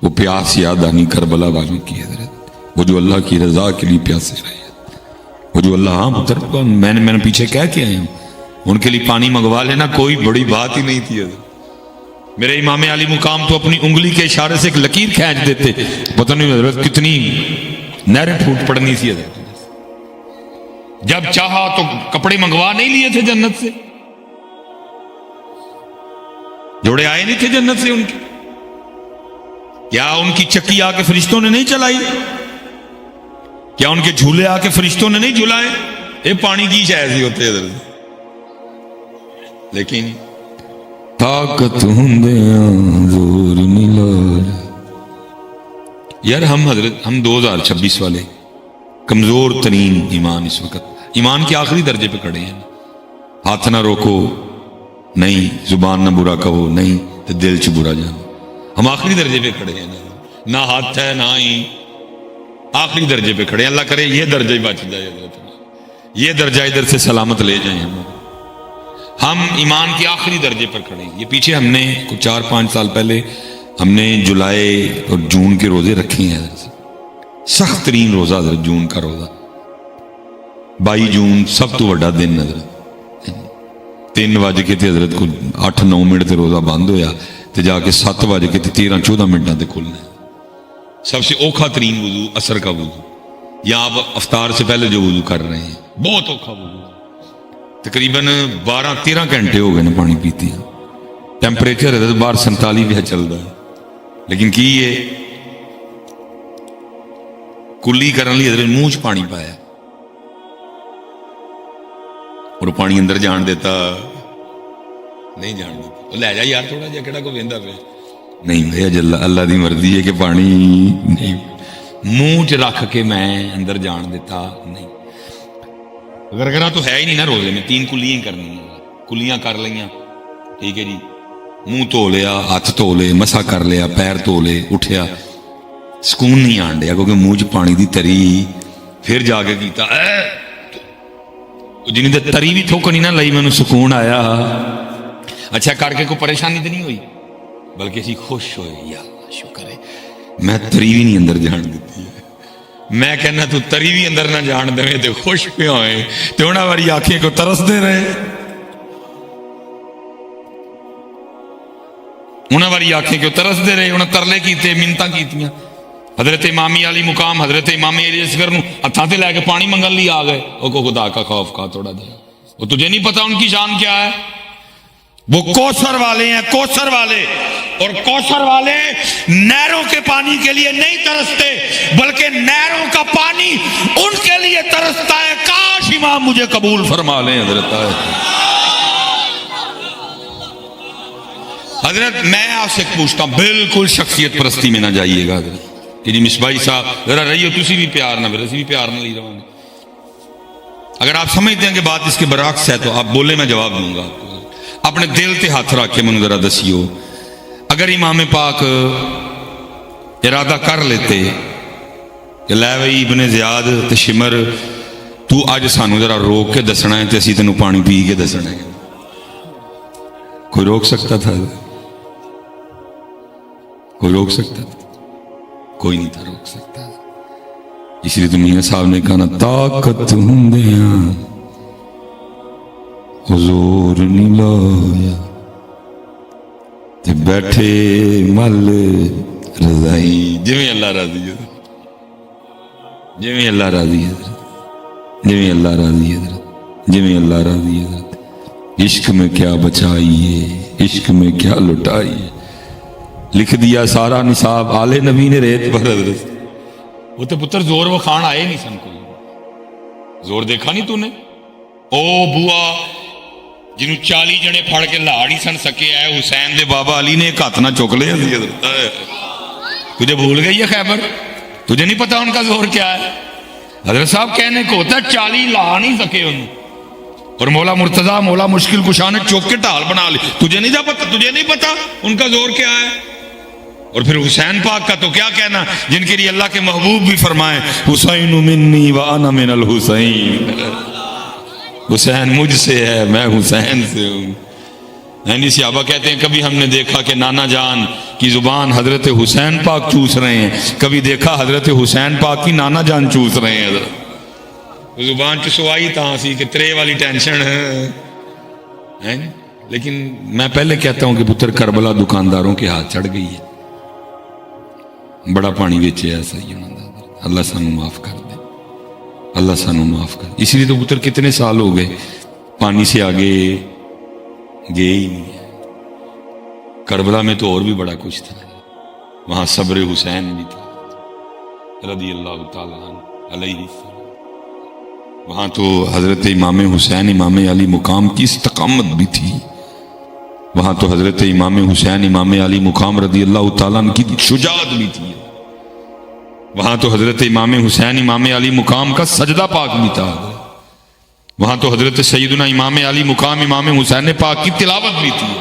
وہ پیاس یاد آنی کربلا والوں کی حضرت، وہ جو اللہ کی رضا کے لیے پیاسے رہے، وہ جو اللہ، ہاں پتر میں نے پیچھے کہہ کے آیا ہوں، ان کے لیے پانی منگوا لینا کوئی بڑی بات ہی نہیں تھی حضرت۔ میرے امام علی مقام تو اپنی انگلی کے اشارے سے ایک لکیر کھینچ دیتے، پتہ نہیں حضرت کتنی نہریں پھوٹ پڑنی تھی حضرت۔ جب چاہا تو کپڑے منگوا نہیں لیے تھے جنت سے، جوڑے آئے نہیں تھے جنت سے ان کے، کیا ان کی چکی آ کے فرشتوں نے نہیں چلائی؟ کیا ان کے جھولے آ کے فرشتوں نے نہیں جھلائے؟ یہ پانی کی شاید ہی ہوتے حضرت، لیکن طاقت ہندیاں زور ملا۔ یار ہم حضرت، ہم 2026 والے کمزور ترین ایمان اس وقت ایمان کے آخری درجے پہ کھڑے ہیں۔ ہاتھ نہ روکو نہیں، زبان نہ برا کہو نہیں، تو دل چ برا جانو۔ ہم آخری درجے پہ کھڑے ہیں، نہ ہاتھ ہے نہ ہی، آخری درجے پہ کھڑے ہیں۔ اللہ کرے یہ درجہ ہی بچ جائے حضرت، یہ درجہ ادھر سے سلامت لے جائیں ہم ایمان کے آخری درجے پر کھڑے ہیں۔ یہ پیچھے ہم نے کچھ 4-5 سال پہلے ہم نے جولائی اور جون کے روزے رکھے ہیں حضرت، سخت ترین روزہ حضرت جون کا روزہ، 22 جون سب تو بڑا دن حضرت، 3 بج کے تھے حضرت کو 8-9 منٹ تے روزہ بند ہویا، تے جا کے 7 بج کے 13-14 منٹاں تے کھلنا ہے۔ سب سے اوکھا ترین وضو عصر کا وضو، یا آپ افطار سے پہلے جو وضو کر رہے ہیں بہت اوکھا وضو، تقریباً 12-13 گھنٹے ہو گئے نا پانی پیتے ہیں، ٹیمپریچر حضرت باہر 47 بھی چل رہا ہے، لیکن کی یہ کلی کرن لی حضرت منہ چ پانی پایا اور پانی اندر جان دیتا نہیں، جان دیتا لے جا یار تھوڑا جہا، کہڑا کو ویندا پیا نہیں بھائی، اللہ دی مرضی ہے کہ پانی نہیں منہ چ رکھ کے میں اندر جان دیتا نہیں۔ اگر کرا تو ہے ہی نہیں نا روزے میں، 3 کلیاں کرنی ہیں، کلیاں کر لیا ٹھیک ہے جی، منہ دھو لیا، ہاتھ دھو لے، مسا کر لیا، پیر دھو لے، اٹھیا، سکون نہیں آن ڈیا کیونکہ منہ چ پانی دی تری، پھر جا کے کیتا جنہیں دے تری بھی تھوک نہیں نہ لئی، میں نے سکون آیا۔ اچھا کر کے کوئی پریشانی تو نہیں ہوئی، بلکہ اسی خوش ہوئے، یا اللہ شکر ہے میں تری بھی نہیں اندر جان دیتی ہے۔ میں کہنا تو تری بھی اندر نہ جان دے تو خوش پہ ہوئے، تو انہاں والی آنکھیں کو ترس دے رہے، انہاں والی آنکھیں کو ترس دے رہے، انہاں ترلے کیتے، منتاں کیتیاں۔ حضرت امام علی مقام حضرت امام علی اصغر نو ہتھاں تے لے کے پانی منگن لی آ گئے، او کو خدا کا خوف کھا تھوڑا دے، وہ تجھے نہیں پتا ان کی شان کیا ہے؟ وہ کوثر والے ہیں، کوثر والے، اور کوثر والے نہروں کے پانی کے لیے نہیں ترستے بلکہ نہروں کا پانی ان کے لیے ترستا ہے۔ کاش امام مجھے قبول فرما لیں حضرت۔ حضرت میں آپ سے پوچھتا ہوں، بالکل شخصیت پرستی میں نہ جائیے گا حضرت کہ جی مصباحی صاحب ذرا رہیو، تسی بھی پیار نہ پھر اسی بھی پیار نہ لی رہے۔ اگر آپ سمجھتے ہیں کہ بات اس کے برعکس ہے تو آپ بولے، میں جواب دوں گا آپ کو۔ اپنے دل تے ہاتھ رکھ کے منو ذرا دسیو، اگر امام پاک ارادہ کر لیتے کہ لے بھائی ابن زیاد تے شمر تو اج سانو ذرا روک کے دسنا ہے تے اسی تینوں پانی پی کے دسنا ہے، کوئی روک سکتا تھا؟ کوئی روک سکتا تھا؟ کوئی نہیں تھا روک سکتا۔ اس لیے تو میاں صاحب نے کہا نا، طاقت ہندیاں حضور نہیں لایا تے بیٹھے مل رضائی، جویں اللہ راضی ہے، جویں اللہ راضی ہے، جویں اللہ راضی ہے، جویں اللہ راضی ہے۔ عشق میں کیا بچائیے، عشق میں کیا لٹائیے، لکھ دیا سارا نصاب آل نبی نے ریت پر حضرت۔ وہ تو پتر زور وہ کھان آئے نہیں سن، کوئی زور دیکھا نہیں تو نے؟ او بوا جنہوں 40 جنے پھڑ کے لا نہیں سن سکے، ہے حسین دے بابا علی نے ایک ہاتھ نہ چک لے حضرت۔ تجھے بھول گئی ہے خیبر؟ تجھے نہیں پتا ان کا زور کیا ہے؟ حضرت صاحب کہنے کو ہوتا ہے 40 لا نہیں سکے انہوں، اور مولا مرتضیٰ مولا مشکل کشا نے چوک کے ٹال بنا لی۔ تجھے نہیں پتا، تجھے نہیں پتا ان کا زور کیا ہے؟ اور پھر حسین پاک کا تو کیا کہنا، جن کے لیے اللہ کے محبوب بھی فرمائے حسین منی وانا من الحسین، حسین مجھ سے ہے میں حسین سے ہوں۔ یعنی صحابہ کہتے ہیں کبھی ہم نے دیکھا کہ نانا جان کی زبان حضرت حسین پاک چوس رہے ہیں، کبھی دیکھا حضرت حسین پاک کی نانا جان چوس رہے ہیں. حضرت زبان چسوائی تاں سی کہ ترے والی ٹینشن ہے. لیکن میں پہلے کہتا ہوں کہ پتر کربلا دکانداروں کے ہاتھ چڑھ گئی ہے، بڑا پانی بیچے ایسا ہی ہونا. اللہ سانو معاف کر دے، اللہ سانو معاف کر دے. اس لیے تو پتر کتنے سال ہو گئے پانی سے آگے گئے ہی نہیں ہے. کربلا میں تو اور بھی بڑا کچھ تھا، وہاں صبر حسین بھی تھا رضی اللہ تعالیٰ علیہ السلام. وہاں تو حضرت امام حسین امام علی مقام کی استقامت بھی تھی. وہاں تو حضرت امام حسین امام علی مقام رضی اللہ تعالیٰ کی شجاعت بھی تھی. وہاں تو حضرت امام حسین امام علی مقام کا سجدہ پاک بھی تھا. وہاں تو حضرت سیدنا امام علی مقام امام حسین پاک کی تلاوت بھی تھی.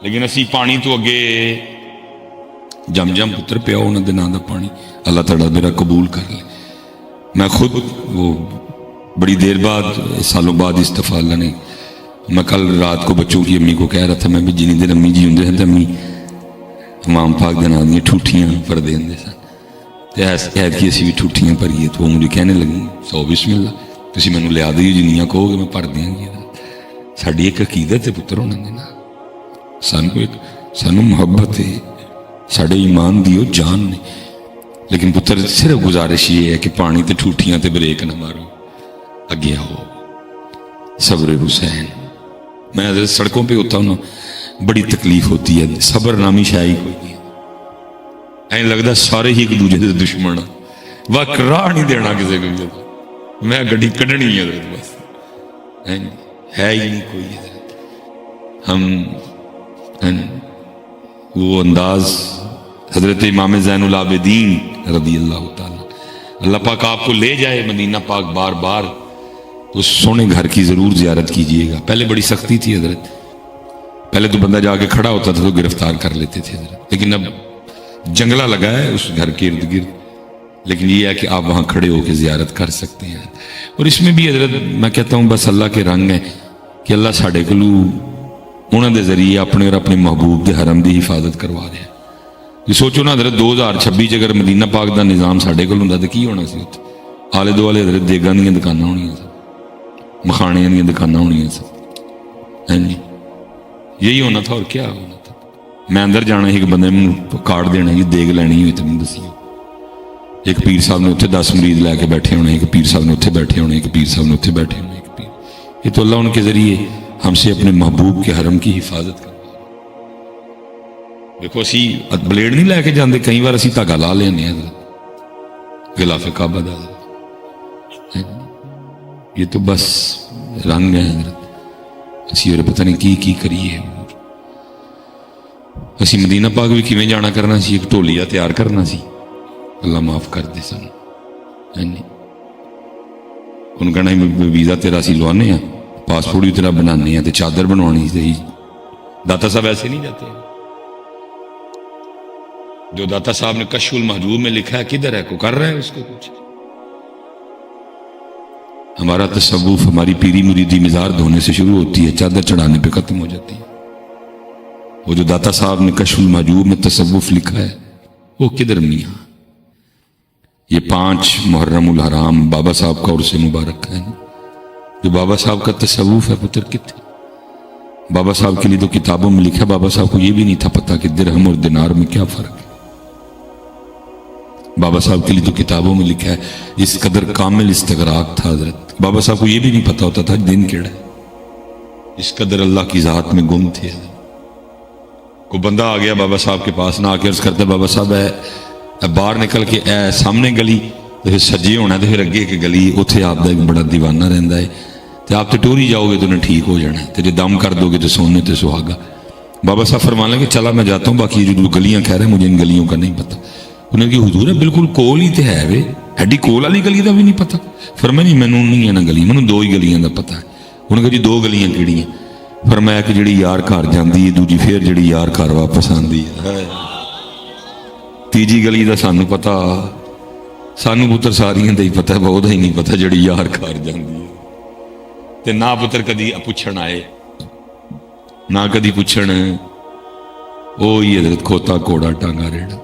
لیکن اسی پانی تو اگے جم جم پتر پیا انہوں نے نام دا پانی. اللہ تعالیٰ میرا قبول کر لے. میں خود وہ بڑی دیر بعد سالوں بعد استفا اللہ نے، میں کل رات کو بچوں کی امی کو کہہ رہا تھا، میں بھی جنہیں دن امی جی ہوں ہیں تو امی امام پاک دن آدمی ٹھوٹیاں پر دیں دے سن عید کی اسی بھی ٹھوٹیاں پریے. تو وہ مجھے کہنے لگی 100 بسم اللہ تسی مینوں لیا دیو جنیاں کہو گے میں پر دیاں گی. ساڈی ایک عقیدت ہے پتر ہونا دینا، سانو محبت ہے، ساڈے ایمان دیو جان نے. لیکن پتر صرف گزارش یہ ہے کہ پانی تے ٹھوٹیاں تے بریک نہ مارو، اگے آؤ. صبر حسین. میں حضرت سڑکوں پہ ہوتا ہوں نا بڑی تکلیف ہوتی ہے. صبر نامی شاعری کوئی نہیں، این لگتا سارے ہی ایک دوجے دے دشمن وقت راہ نہیں دینا کسی کو. میں گڈی کڈنی ہے حضرت بس، ہے ہی نہیں کوئی حضرت. ہم وہ انداز حضرت امام زین العابدین رضی اللہ تعالیٰ، اللہ پاک آپ کو لے جائے مدینہ پاک بار بار، تو اس سونے گھر کی ضرور زیارت کیجئے گا. پہلے بڑی سختی تھی حضرت، پہلے تو بندہ جا کے کھڑا ہوتا تھا تو گرفتار کر لیتے تھے حضرت. لیکن اب جنگلہ لگا ہے اس گھر کے ارد گرد. لیکن یہ ہے کہ آپ وہاں کھڑے ہو کے زیارت کر سکتے ہیں. اور اس میں بھی حضرت میں کہتا ہوں بس اللہ کے رنگ ہیں کہ اللہ ساڑھے کلو انہوں دے ذریعے اپنے اور اپنے محبوب دے حرم دی حفاظت کروا رہے ہیں. یہ سوچو نا حضرت 2026 اگر مدینہ پاک دا نظام ساڑھے کل ہوں تو کی ہونا سی. آلے دوالے حضرت دیگاں دیاں دکاناں ہونیاں سب، مکھانے دیاں دکاناں ہونیاں سب. یہی ہونا تھا اور کیا ہونا تھا. میں اندر جانا ایک بندے میں کارڈ دینا جی دیگ لینی ہوئی تو میں دسیو. ایک پیر صاحب نے اتنے 10 مریض لے کے بیٹھے ہونے، ایک پیر صاحب نے اتنے بیٹھے ہونے، ایک پیر صاحب نے اتنے بیٹھے ہونے، ایک پیر. یہ تو اللہ ان کے ذریعے ہم سے اپنے محبوب کے حرم کی حفاظت کروا. دیکھو اسی بلیڈ نہیں لے کے جاندے، کئی بار اسی دھاگا لا لینے حضرت غلاف کعبہ دا. یہ تو بس رنگ ہے حضرت. اسی اور پتہ نہیں کی کریے. اسی مدینہ پاک بھی کیویں جانا کرنا سی، ایک ٹولیا تیار کرنا سی. اللہ معاف کر دے سن. ان کہنا ویزا تیرا سی لوانے ہیں، پاسپورٹ بھی تیرا بنانے ہیں، چادر بنوانی سی. داتا صاحب ایسے نہیں جاتے. جو داتا صاحب نے کشف المحجوب میں لکھا ہے کدھر ہے، کو کر رہا ہے اس کو کچھ. ہمارا تصوف ہماری پیری مریدی مزار دھونے سے شروع ہوتی ہے، چادر چڑھانے پہ ختم ہو جاتی ہے. وہ جو داتا صاحب نے کشف المحجوب میں تصوف لکھا ہے وہ کدھر میاں. یہ 5 محرم الحرام بابا صاحب کا عرص مبارک ہے. جو بابا صاحب کا تصوف ہے پتر کتنے. بابا صاحب کے لیے تو کتابوں میں لکھا ہے، بابا صاحب کو یہ بھی نہیں تھا پتا کہ درہم اور دینار میں کیا فرق ہے. بابا صاحب کے لیے تو کتابوں میں لکھا ہے اس قدر کامل استغراق تھا حضرت. بابا صاحب کو یہ بھی نہیں پتا ہوتا تھا دن کیڑا ہے. اس قدر اللہ کی ذات میں گم تھے. کوئی بندہ آ گیا بابا صاحب کے پاس نہ آ کے عرض کرتا ہے بابا صاحب اے باہر نکل کے اے سامنے گلی تو پھر سجے ہونا ہے تو پھر اگے کہ گلی اتنے آپ کا ایک بڑا دیوانہ رہتا ہے تو آپ تو ٹوری جاؤ گے تو انہیں ٹھیک ہو جانا ہے. تو جب دم کر دو گے تو سونے تو سہاگا. بابا صاحب فرما لیں کہ چلا میں جاتا ہوں، باقی جو گلیاں کہہ رہے ہیں مجھے ان گلیوں کا نہیں پتا. انہیں کہ حضور ہے بالکل کول ہی تو ہے وے، ایڈی کول والی گلی کا بھی نہیں پتا. فرمایا نہیں مینوں نہیں ہے نا گلی، مینوں 2 ہی گلیاں کا پتا ہے. انہوں نے کہا جی 2 گلیاں کیڑیاں؟ فرمایا کہ جڑی یار گھر جاندی ہے دوجی پھر جڑی یار گھر واپس آندی ہے. تیجی گلی دا سانو پتا، سانو پتر ساریاں دا ہی پتا ہے، بہت ہی نہیں پتا جڑی یار گھر جاندی ہے. تے نہ پتر کدی پوچھن آئے نہ کدی پوچھن وہی حضرت کھوتا گھوڑا ٹانگا ریڑا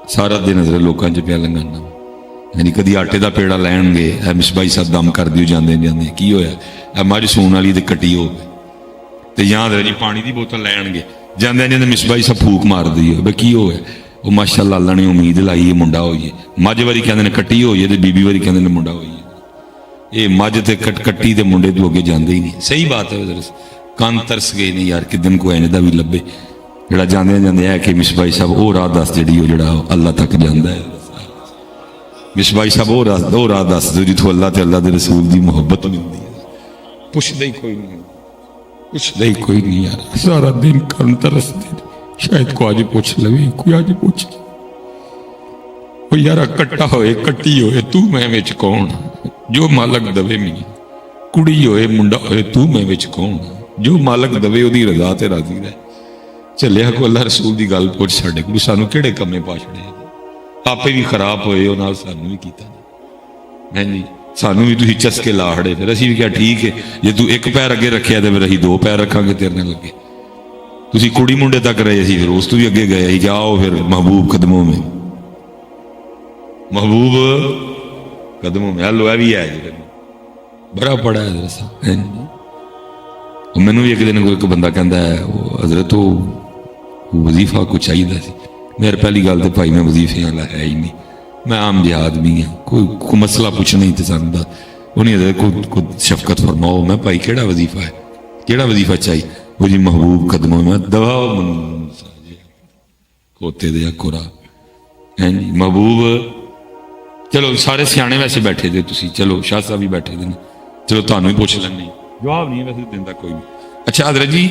سارا دن حضرت لوگوں چ پیا لنگانا یعنی کدی آٹے کا پیڑا لین گے اے مصباحی صاحب دم کر دیو جاندے جاندے کی ہویا اے مجھ سون والی تے کٹی ہو گئی تے یہاں حضرت جی پانی دی بوتل لین گے جاندے جاندے مصباحی صاحب پھوک مار دی ہو کی ہویا وہ ماشاء اللہ اللہ نے امید لائی ہے منڈا ہوئی ہے مجھ واری کہندے نے کٹی ہوئی ہے تے بی بی واری کہندے نے منڈا ہوئی ہے یہ مجھ تے کٹی تے منڈے تو اگے جاندے ہی نہیں صحیح بات ہے حضرت کان ترس گئے نہیں یار کدن کو ایندا بھی لبے جڑا جاندے جاندے ہے کہ مصباحی صاحب وہ راہ دس جڑی ہو جڑا اللہ تک جاندا ہے مصباحی صاحب وہ راہ دس دو جتوں اللہ تے اللہ دے رسول دی محبت ملدی ہے پوچھدے ہی کوئی نہیں پوچھدے ہی کوئی نہیں یار سارا دن کان ترس دے شاید کو آج پوچھ لوی کوئی آج پوچھ وہ یار کٹا ہوئے کٹی ہوئے تو میں وچ کون جو مالک دوے میں کڑی ہوئے منڈا ہوئے تو میں وچ کون جو مالک دوے وہ دی رضا تے راضی رہے چلیا کو اللہ رسول دی گل پوچھ چھڑے کو سانو کیڑے کمے پا چھڑے آپے بھی خراب ہوئے وہ نال سانو بھی کیتا نہیں جی سانو بھی تسی چسکے لاڑے پھر اسی بھی کیا ٹھیک ہے جے تو ایک پیر اگے رکھیا تے پھر اسی دو پیر رکھاں گے تیرنے لگے تسی کڑی منڈے تک رہے سی پھر اس تو بھی اگے گئے ہی جاؤ پھر محبوب قدموں میں محبوب قدموں میں ہلو ہے بھی ہے جی بڑا پڑا ہے حضرت صاحب میں نے ایک دن کوئی بندہ کہندا ہے وہ حضرت وظیفہ کچھ چاہیے سی میرے پہلی گل تو بھائی میں وظیفے والا ہے ہی نہیں میں عام جہاد بھی ہوں کوئی مسئلہ پوچھنا ہی تو سانو دا انہیں حضرت کوئی شفقت فرماؤ میں بھائی کیڑا وظیفہ ہے کیڑا وظیفہ چاہیے وہ جی محبوب قدموں میں دوا کھوتے دیا کورا جی محبوب چلو سارے سیانے ویسے بیٹھے دے تسی چلو شاہ صاحب بھی بیٹھے دے چلو تانوں ہی پوچھ لیں جواب نہیں ہے ویسے دن تک کوئی نہیں اچھا حضرت جی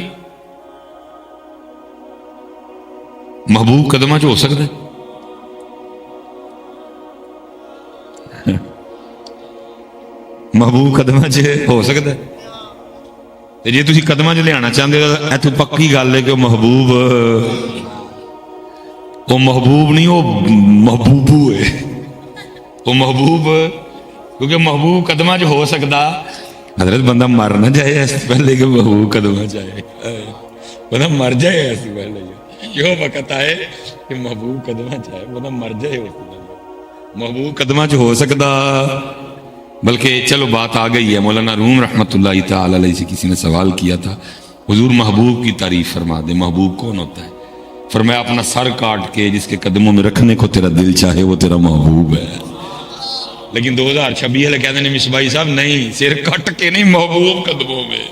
محبوب قدمہ چ ہو سکتا ہے محبوب قدمہ چ ہو سکتا ہے جی تسی قدمہ چ لے آنا چاہتے ہو ایتھوں پکی گل ہے کہ محبوب وہ محبوب نہیں وہ محبوبو ہے وہ محبوب کیونکہ محبوب قدمہ چ ہو سکتا حضرت بندہ مر نہ جائے اس پہلے کہ محبوب قدمہ چاہے بندہ مر جائے اس پہلے کیوں وقت آئے کہ محبوب قدمہ چاہے بندہ مر جائے اس پہلے محبوب قدمہ چ ہو سکتا بلکہ چلو بات آ گئی ہے مولانا روم رحمۃ اللہ تعالی علیہ سے کسی نے سوال کیا تھا حضور محبوب کی تعریف فرما دے محبوب کون ہوتا ہے فرمایا اپنا سر کاٹ کے جس کے قدموں میں رکھنے کو تیرا دل چاہے وہ تیرا محبوب ہے لیکن 2026 والے کہتے ہیں مصباحی صاحب نہیں سر کٹ کے نہیں محبوب قدموں میں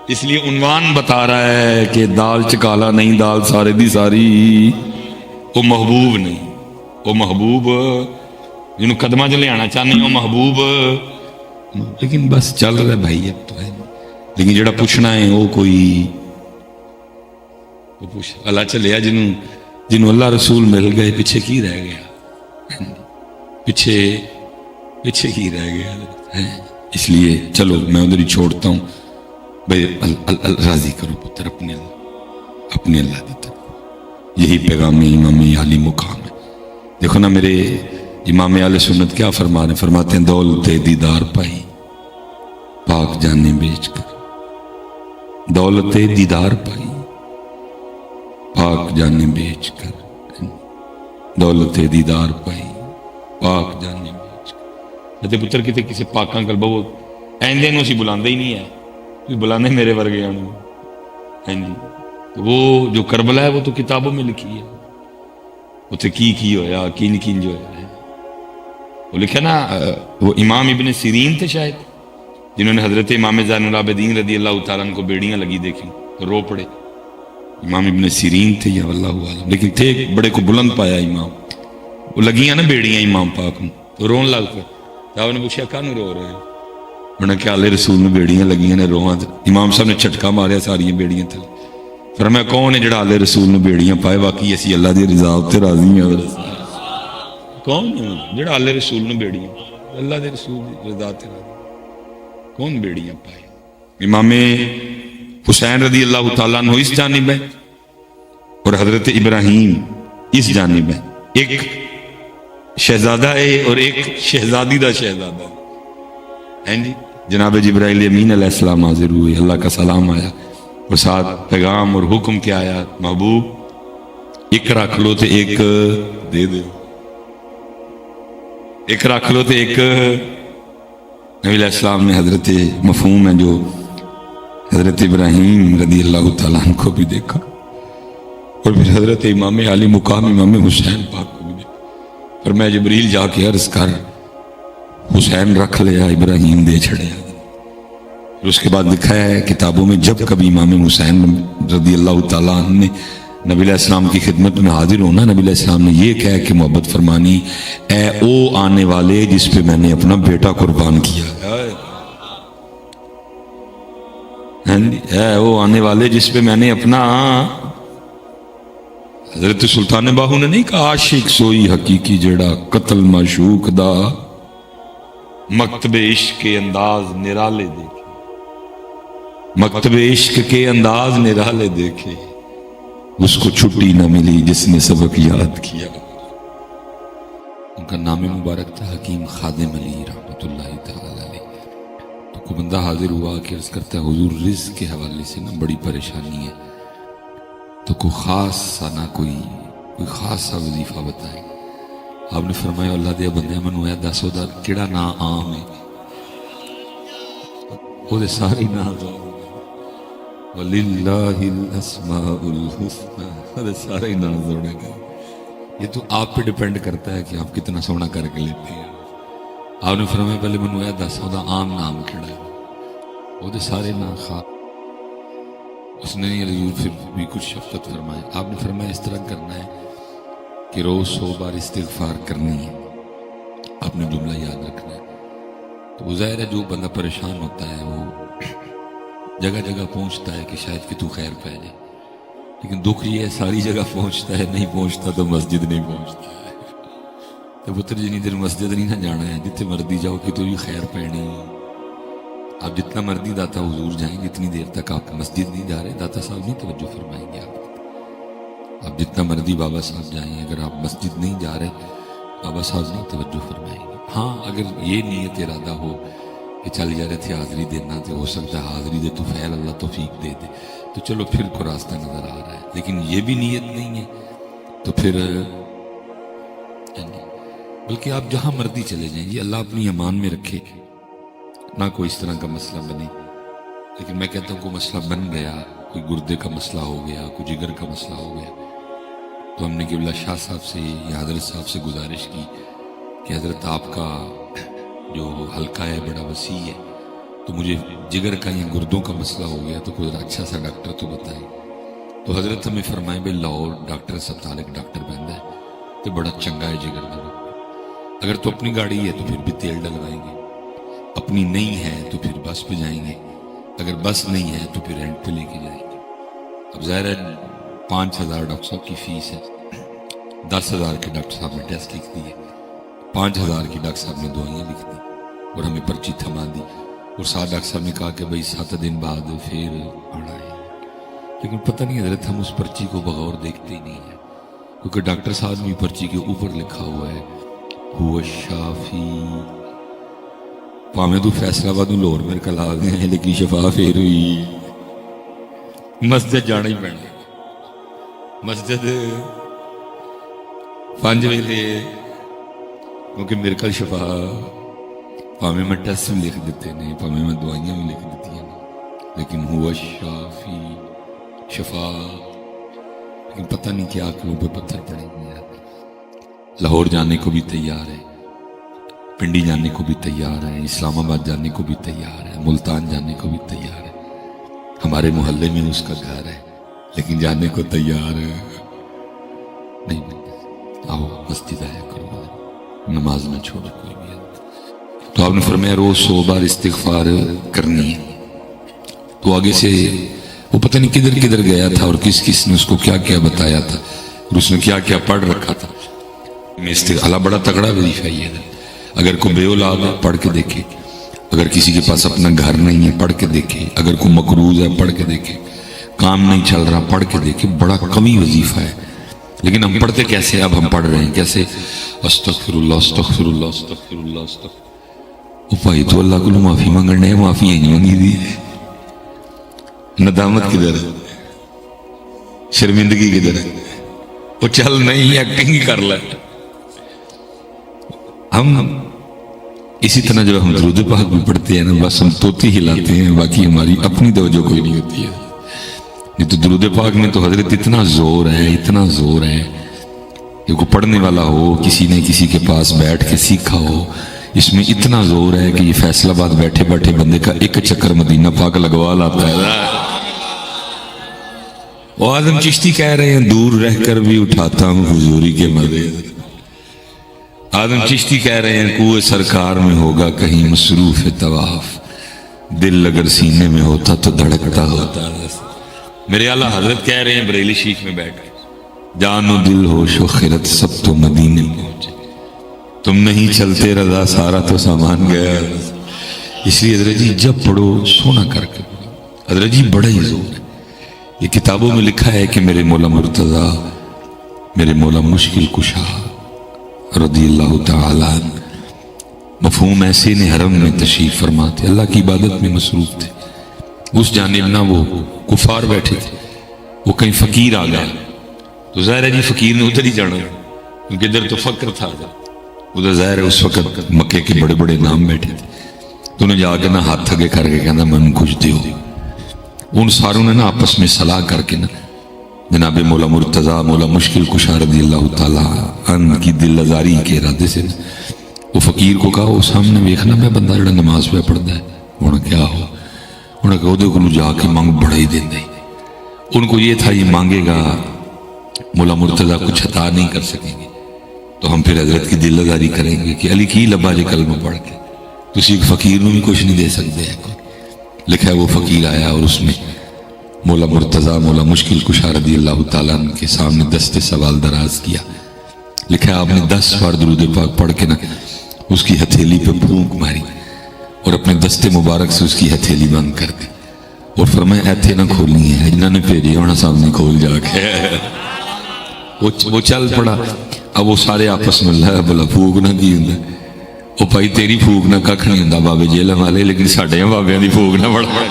اس لیے عنوان بتا رہا ہے کہ دال چکالا نہیں دال سارے دی ساری وہ محبوب نہیں وہ محبوب جنہوں قدمہ چ لے آنا چاہنے وہ محبوب لیکن بس چل رہا ہے بھائی اب تو ہے لیکن جڑا پوچھنا ہے وہ کوئی وہ پوچھ اللہ چلیا جنہوں اللہ رسول مل گئے پیچھے کی رہ گیا پیچھے کی رہ گیا اس لیے چلو میں ادھر ہی چھوڑتا ہوں بھائی راضی کرو پتر اپنے اللہ دی طرف یہی پیغام امام عالی مقام ہے دیکھو نا میرے امام اہل سنت کیا فرمانے فرماتے ہیں دولت دیدار پائی پاک جانے بیچ کر دولت دیدار پائی پاک جانے بیچ کر دولت دیدار پائی پاک جانے بیچ کر تے پتر کتے کسی پاکاں کل بہت ایندے نو سی بلاندے ہی نہیں ہے بلانے میرے ورگے آنے وہ جو کربلا ہے وہ تو کتابوں میں لکھی ہے وہ تو کی ہویا کین جو ہے وہ لکھا نا وہ امام ابن سیرین تھے شاید جنہوں نے حضرت امام زین العابدین رضی اللہ تعالیٰ کو بیڑیاں لگی دیکھی تو رو پڑے امام ابن سیرین تھے یا واللہ عالم لیکن تھے بڑے کو بلند پایا امام وہ لگیاں نا بیڑیاں امام پاک میں تو رون لگ پہ صاحب نے پوچھا کہاں رو رہے ہیں انہوں نے کہا اللہ رسول میں بیڑیاں لگیاں نے رواں امام صاحب نے چھٹکا ماریا ساری بیڑیاں تھے فرمایا کون ہے جڑا اللہ رسول نے بیڑیاں پائے باقی اسی اللہ دی رضا تے راضی ہیں کون جڑا اللہ رسول نے بیڑیاں اللہ دے رسول دی رضا تے راضی کون بیڑیاں پائے امام حسین رضی اللہ تعالیٰ عنہ اس جانب ہے اور حضرت ابراہیم اس جانب ہے ایک شہزادہ ہے اور ایک شہزادی دا شہزادہ ہے جی جناب جبرائیل امین علیہ السلام حاضر ہوئے اللہ کا سلام آیا اور ساتھ پیغام اور حکم کیا آیا؟ محبوب ایک رکھ لو تو ایک دے دو، ایک رکھ لو تو ایک۔ نبی علیہ السلام نے حضرت مفہوم ہے جو حضرت ابراہیم رضی اللہ تعالیٰ عنہ کو بھی دیکھا، اور پھر حضرت امام علی مقام امام حسین پاک کو بھی دیکھا۔ پر میں جبریل جا کے عرض کر حسین رکھ لیا، ابراہیم دے چھڑیا۔ پھر اس کے بعد لکھا ہے کتابوں میں جب کبھی امام حسین رضی اللہ تعالیٰ عنہ نے نبی علیہ السلام کی خدمت میں حاضر ہونا، نبی علیہ السلام نے یہ کہہ کہ محبت فرمانی، اے او آنے والے جس پہ میں نے اپنا بیٹا قربان کیا، اے او آنے والے جس پہ میں نے اپنا۔ حضرت سلطان باہو نے نہیں کہا عاشق سوئی حقیقی جڑا قتل معشوق دا مکتب عشق کے انداز نرالے دیکھے، مکتب عشق کے انداز نرالے دیکھے، اس کو چھٹی نہ ملی جس نے سبق یاد کیا۔ ان کا نام مبارک تھا حکیم خادم علی رحمۃ اللہ تعالی علیہ۔ تو کوئی بندہ حاضر ہوا کہ عرض کرتا ہے حضور رزق کے حوالے سے نا بڑی پریشانی ہے، تو کوئی خاص سا نہ کوئی خاص سا وظیفہ بتائے۔ آپ نے فرمایا اللہ دیا بندے من ہویا دسو دا کیڑا نا عام ہے؟ وہ دے ساری نا وَلِلَّهِ الْأَسْمَاءُ الْحُسْنَى، وہ دے سارے نا جوڑے گا۔ یہ تو آپ پہ ڈیپینڈ کرتا ہے کہ آپ کتنا سونا کر کے لیتے ہیں۔ آپ نے فرمایا پہلے من ہویا دسو دا عام نام کیڑا ہے؟ وہ دے سارے نا خواہ۔ اس نے حضور پھر بھی کچھ شفقت فرمائے۔ آپ نے فرمایا اس طرح کرنا ہے کہ روز 100 بار استغفار کرنی ہے، آپ نے جملہ یاد رکھنا ہے۔ تو ظاہر ہے جو بندہ پریشان ہوتا ہے وہ جگہ جگہ پہنچتا ہے کہ شاید کہ تو خیر پہ جائے، لیکن دکھ یہ ہے ساری جگہ پہنچتا ہے، نہیں پہنچتا تو مسجد نہیں پہنچتا ہے۔ تو پتر جنی دیر مسجد نہیں نہ جانا ہے، جتنے مردی جاؤ کہ تو بھی خیر پہنی۔ آپ جتنا مردی داتا حضور جائیں جتنی دیر تک آپ مسجد نہیں جا رہے داتا صاحب نہیں توجہ فرمائیں گے آپ جتنا مردی بابا صاحب جائیں، اگر آپ مسجد نہیں جا رہے بابا صاحب نہیں توجہ فرمائیں گے۔ ہاں اگر یہ نیت ارادہ ہو کہ چل جا رہے تھے حاضری دینا، تو ہو سکتا ہے حاضری دے تو فعل اللہ توفیق دے دے، تو چلو پھر کو راستہ نظر آ رہا ہے، لیکن یہ بھی نیت نہیں ہے تو پھر بلکہ آپ جہاں مردی چلے جائیں یہ اللہ اپنی امان میں رکھے، نہ کوئی اس طرح کا مسئلہ بنے۔ لیکن میں کہتا ہوں کوئی مسئلہ بن گیا، کوئی گردے کا مسئلہ ہو گیا، کوئی جگر کا مسئلہ ہو گیا، تو ہم نے قبلہ شاہ صاحب سے یا حضرت صاحب سے گزارش کی کہ حضرت آپ کا جو حلقہ ہے بڑا وسیع ہے، تو مجھے جگر کا یا گردوں کا مسئلہ ہو گیا تو کوئی اچھا سا ڈاکٹر تو بتائیں۔ تو حضرت ہمیں فرمائے بھائی لاہور ڈاکٹر صاحب تعلق ڈاکٹر بندہ ہے تو بڑا چنگا ہے جگر کا ڈاکٹر۔ اگر تو اپنی گاڑی ہے تو پھر بھی تیل ڈلوائیں گے، اپنی نہیں ہے تو پھر بس پہ جائیں گے، اگر بس نہیں ہے تو پھر رینٹ پہ لے کے جائیں گے۔ اب ظاہر ہے 5000 ڈاکٹر صاحب کی فیس ہے، 10,000 کے ڈاکٹر صاحب نے ٹیسٹ لکھ دیے، 5000 کی ڈاکٹر صاحب نے دوائیاں لکھ دی اور ہمیں پرچی تھما دی، اور ساتھ ڈاکٹر صاحب نے کہا کہ بھائی 7 دن بعد پھر آنا ہے۔ لیکن پتہ نہیں حضرت ہم اس پرچی کو بغور دیکھتے ہی نہیں ہیں، کیونکہ ڈاکٹر صاحب بھی پرچی کے اوپر لکھا ہوا ہے هو الشافی، پاویں تو فیصلہ آباد لاہور میرے کل آ گئے ہیں لیکن شفا پھر ہوئی۔ مسجد جانا ہی پینا، مسجد 5 ویلے، کیونکہ میرے کل شفا پاویں میں ٹیسٹ بھی لکھ دیتے ہیں، پاویں میں دوائیاں بھی لکھ دیتی ہیں، لیکن ہوا شافی شفا، لیکن پتہ نہیں کیا عقلوں پہ پتھر پڑیں گے۔ لاہور جانے کو بھی تیار ہے، پنڈی جانے کو بھی تیار ہے، اسلام آباد جانے کو بھی تیار ہے، ملتان جانے کو بھی تیار ہے، ہمارے محلے میں اس کا گھر ہے لیکن جانے کو تیار نہیں۔ آؤ مسجد آیا کرو، نماز نہ چھوڑو کوئی بھی۔ تو آپ نے فرمایا روز 100 بار استغفار کرنی ہے۔ تو آگے سے وہ پتہ نہیں کدھر کدھر گیا تھا اور کس کس نے اس کو کیا کیا بتایا تھا اور اس نے کیا کیا پڑھ رکھا تھا۔ اللہ بڑا تگڑا وظیفہ یہ ہے، اگر کوئی بے اولاد ہے پڑھ کے دیکھے، اگر کسی کے پاس اپنا گھر نہیں ہے پڑھ کے دیکھے، اگر کوئی مقروض ہے پڑھ کے دیکھے، کام نہیں چل رہا پڑھ کے دیکھے، بڑا قوی وظیفہ ہے۔ لیکن ہم پڑھتے کیسے؟ اب ہم پڑھ رہے ہیں کیسے؟ استغفر اللہ استغفر اللہ استغفر اللہ استغفر۔ او بھائی تو اللہ کو معافی مانگنے معافی نہیں مانگی دی، ندامت کدھر ہے؟ شرمندگی کدھر ہے؟ وہ چل نہیں ایکٹنگ ہی کر لے. ہم اسی طرح جب ہم درود پاک بھی پڑھتے ہیں نا بس ہم توتی ہلاتے ہیں، باقی ہماری اپنی توجہ کوئی نہیں ہوتی ہے. نہیں تو درود پاک میں تو حضرت اتنا زور ہے، اتنا زور ہے کہ کوئی پڑھنے والا ہو، کسی نے کسی کے پاس بیٹھ کے سیکھا ہو، اس میں اتنا زور ہے کہ یہ فیصل آباد بیٹھے بیٹھے بندے کا ایک چکر مدینہ پاک لگوا لاتا ہے. وہ آدم چشتی کہہ رہے ہیں دور رہ کر بھی اٹھاتا ہوں حضوری کے مزے. آدم چشتی کہہ رہے ہیں کوئے سرکار میں ہوگا کہیں مصروف طواف، دل اگر سینے میں ہوتا تو دھڑکتا ہوتا. میرے اعلیٰ حضرت کہہ رہے ہیں بریلی شیخ میں بیٹھ کے جان و دل ہوش و خرد سب تو مدینے پہنچے، تم نہیں چلتے رضا سارا تو سامان گیا. اس لیے حضرت جی جب پڑھو سونا کر کے پڑھو. حضرت جی بڑا ہی زور ہے. یہ کتابوں میں لکھا ہے کہ میرے مولا مرتضیٰ، میرے مولا مشکل کشا رضی اللہ تعالی عنہ مفہوم ایسے نے حرم میں تشریف فرما تھے، اللہ کی عبادت میں مصروف تھے. اس جانب نہ وہ کفار بیٹھے تھے، وہ کہیں فقیر آ گئے تو ظاہر ہے جی فقیر نے ادھر ہی جانا کیونکہ ادھر تو فقر تھا، ادھر ظاہر ہے اس وقت مکے کے بڑے بڑے نام بیٹھے تھے. تو انہیں جا کے نا ہاتھ تھگے کر کے کہنا من کچھ دیو. ان ساروں نے نا آپس میں صلاح کر کے نا جناب مولا مرتضیٰ مولا مشکل کشا رضی اللہ تعالیٰ عنہ کی دل آزاری کے ارادے سے وہ فقیر کو کہا وہ سامنے ویکھنا میں بندہ جڑا نماز پہ پڑھتا ہے انہوں نے کیا ہو، انہوں نے کہا وہ کو جا کے مانگ بڑا ہی دیں. ان کو یہ تھا یہ مانگے گا مولا مرتضیٰ کچھ عطا نہیں کر سکیں گے تو ہم پھر حضرت کی دل آزاری کریں گے کہ علی کی لبا جے کلمہ پڑھ کے تو ایک فقیر نے بھی کچھ نہیں دے سکتے ہیں. لکھا ہے وہ فقیر آیا اور اس نے مولا مرتضیٰ مولا مشکل کشا رضی اللہ تعالیٰ عنہ کے سامنے دست سوال دراز کیا. لکھا ہے آپ نے 10 بار درود پاک پڑھ کے نا اس کی ہتھیلی پہ پھونک ماری اور اپنے دست مبارک سے اس کی ہتھیلی بند کر دی اور فرمایا ایتھے نہ کھولنی ہے، جنہوں نے بھیجی ہونا سامنے کھول جا کے. وہ چل پڑا. اب وہ سارے آپس میں اللہ بلا پھونک نہ کی ہوں وہ بھائی تیری پھونک نہ کھ نہیں ہوں بابے جیلم والے، لیکن ساڈے بابیاں دی پھونک نہ بڑا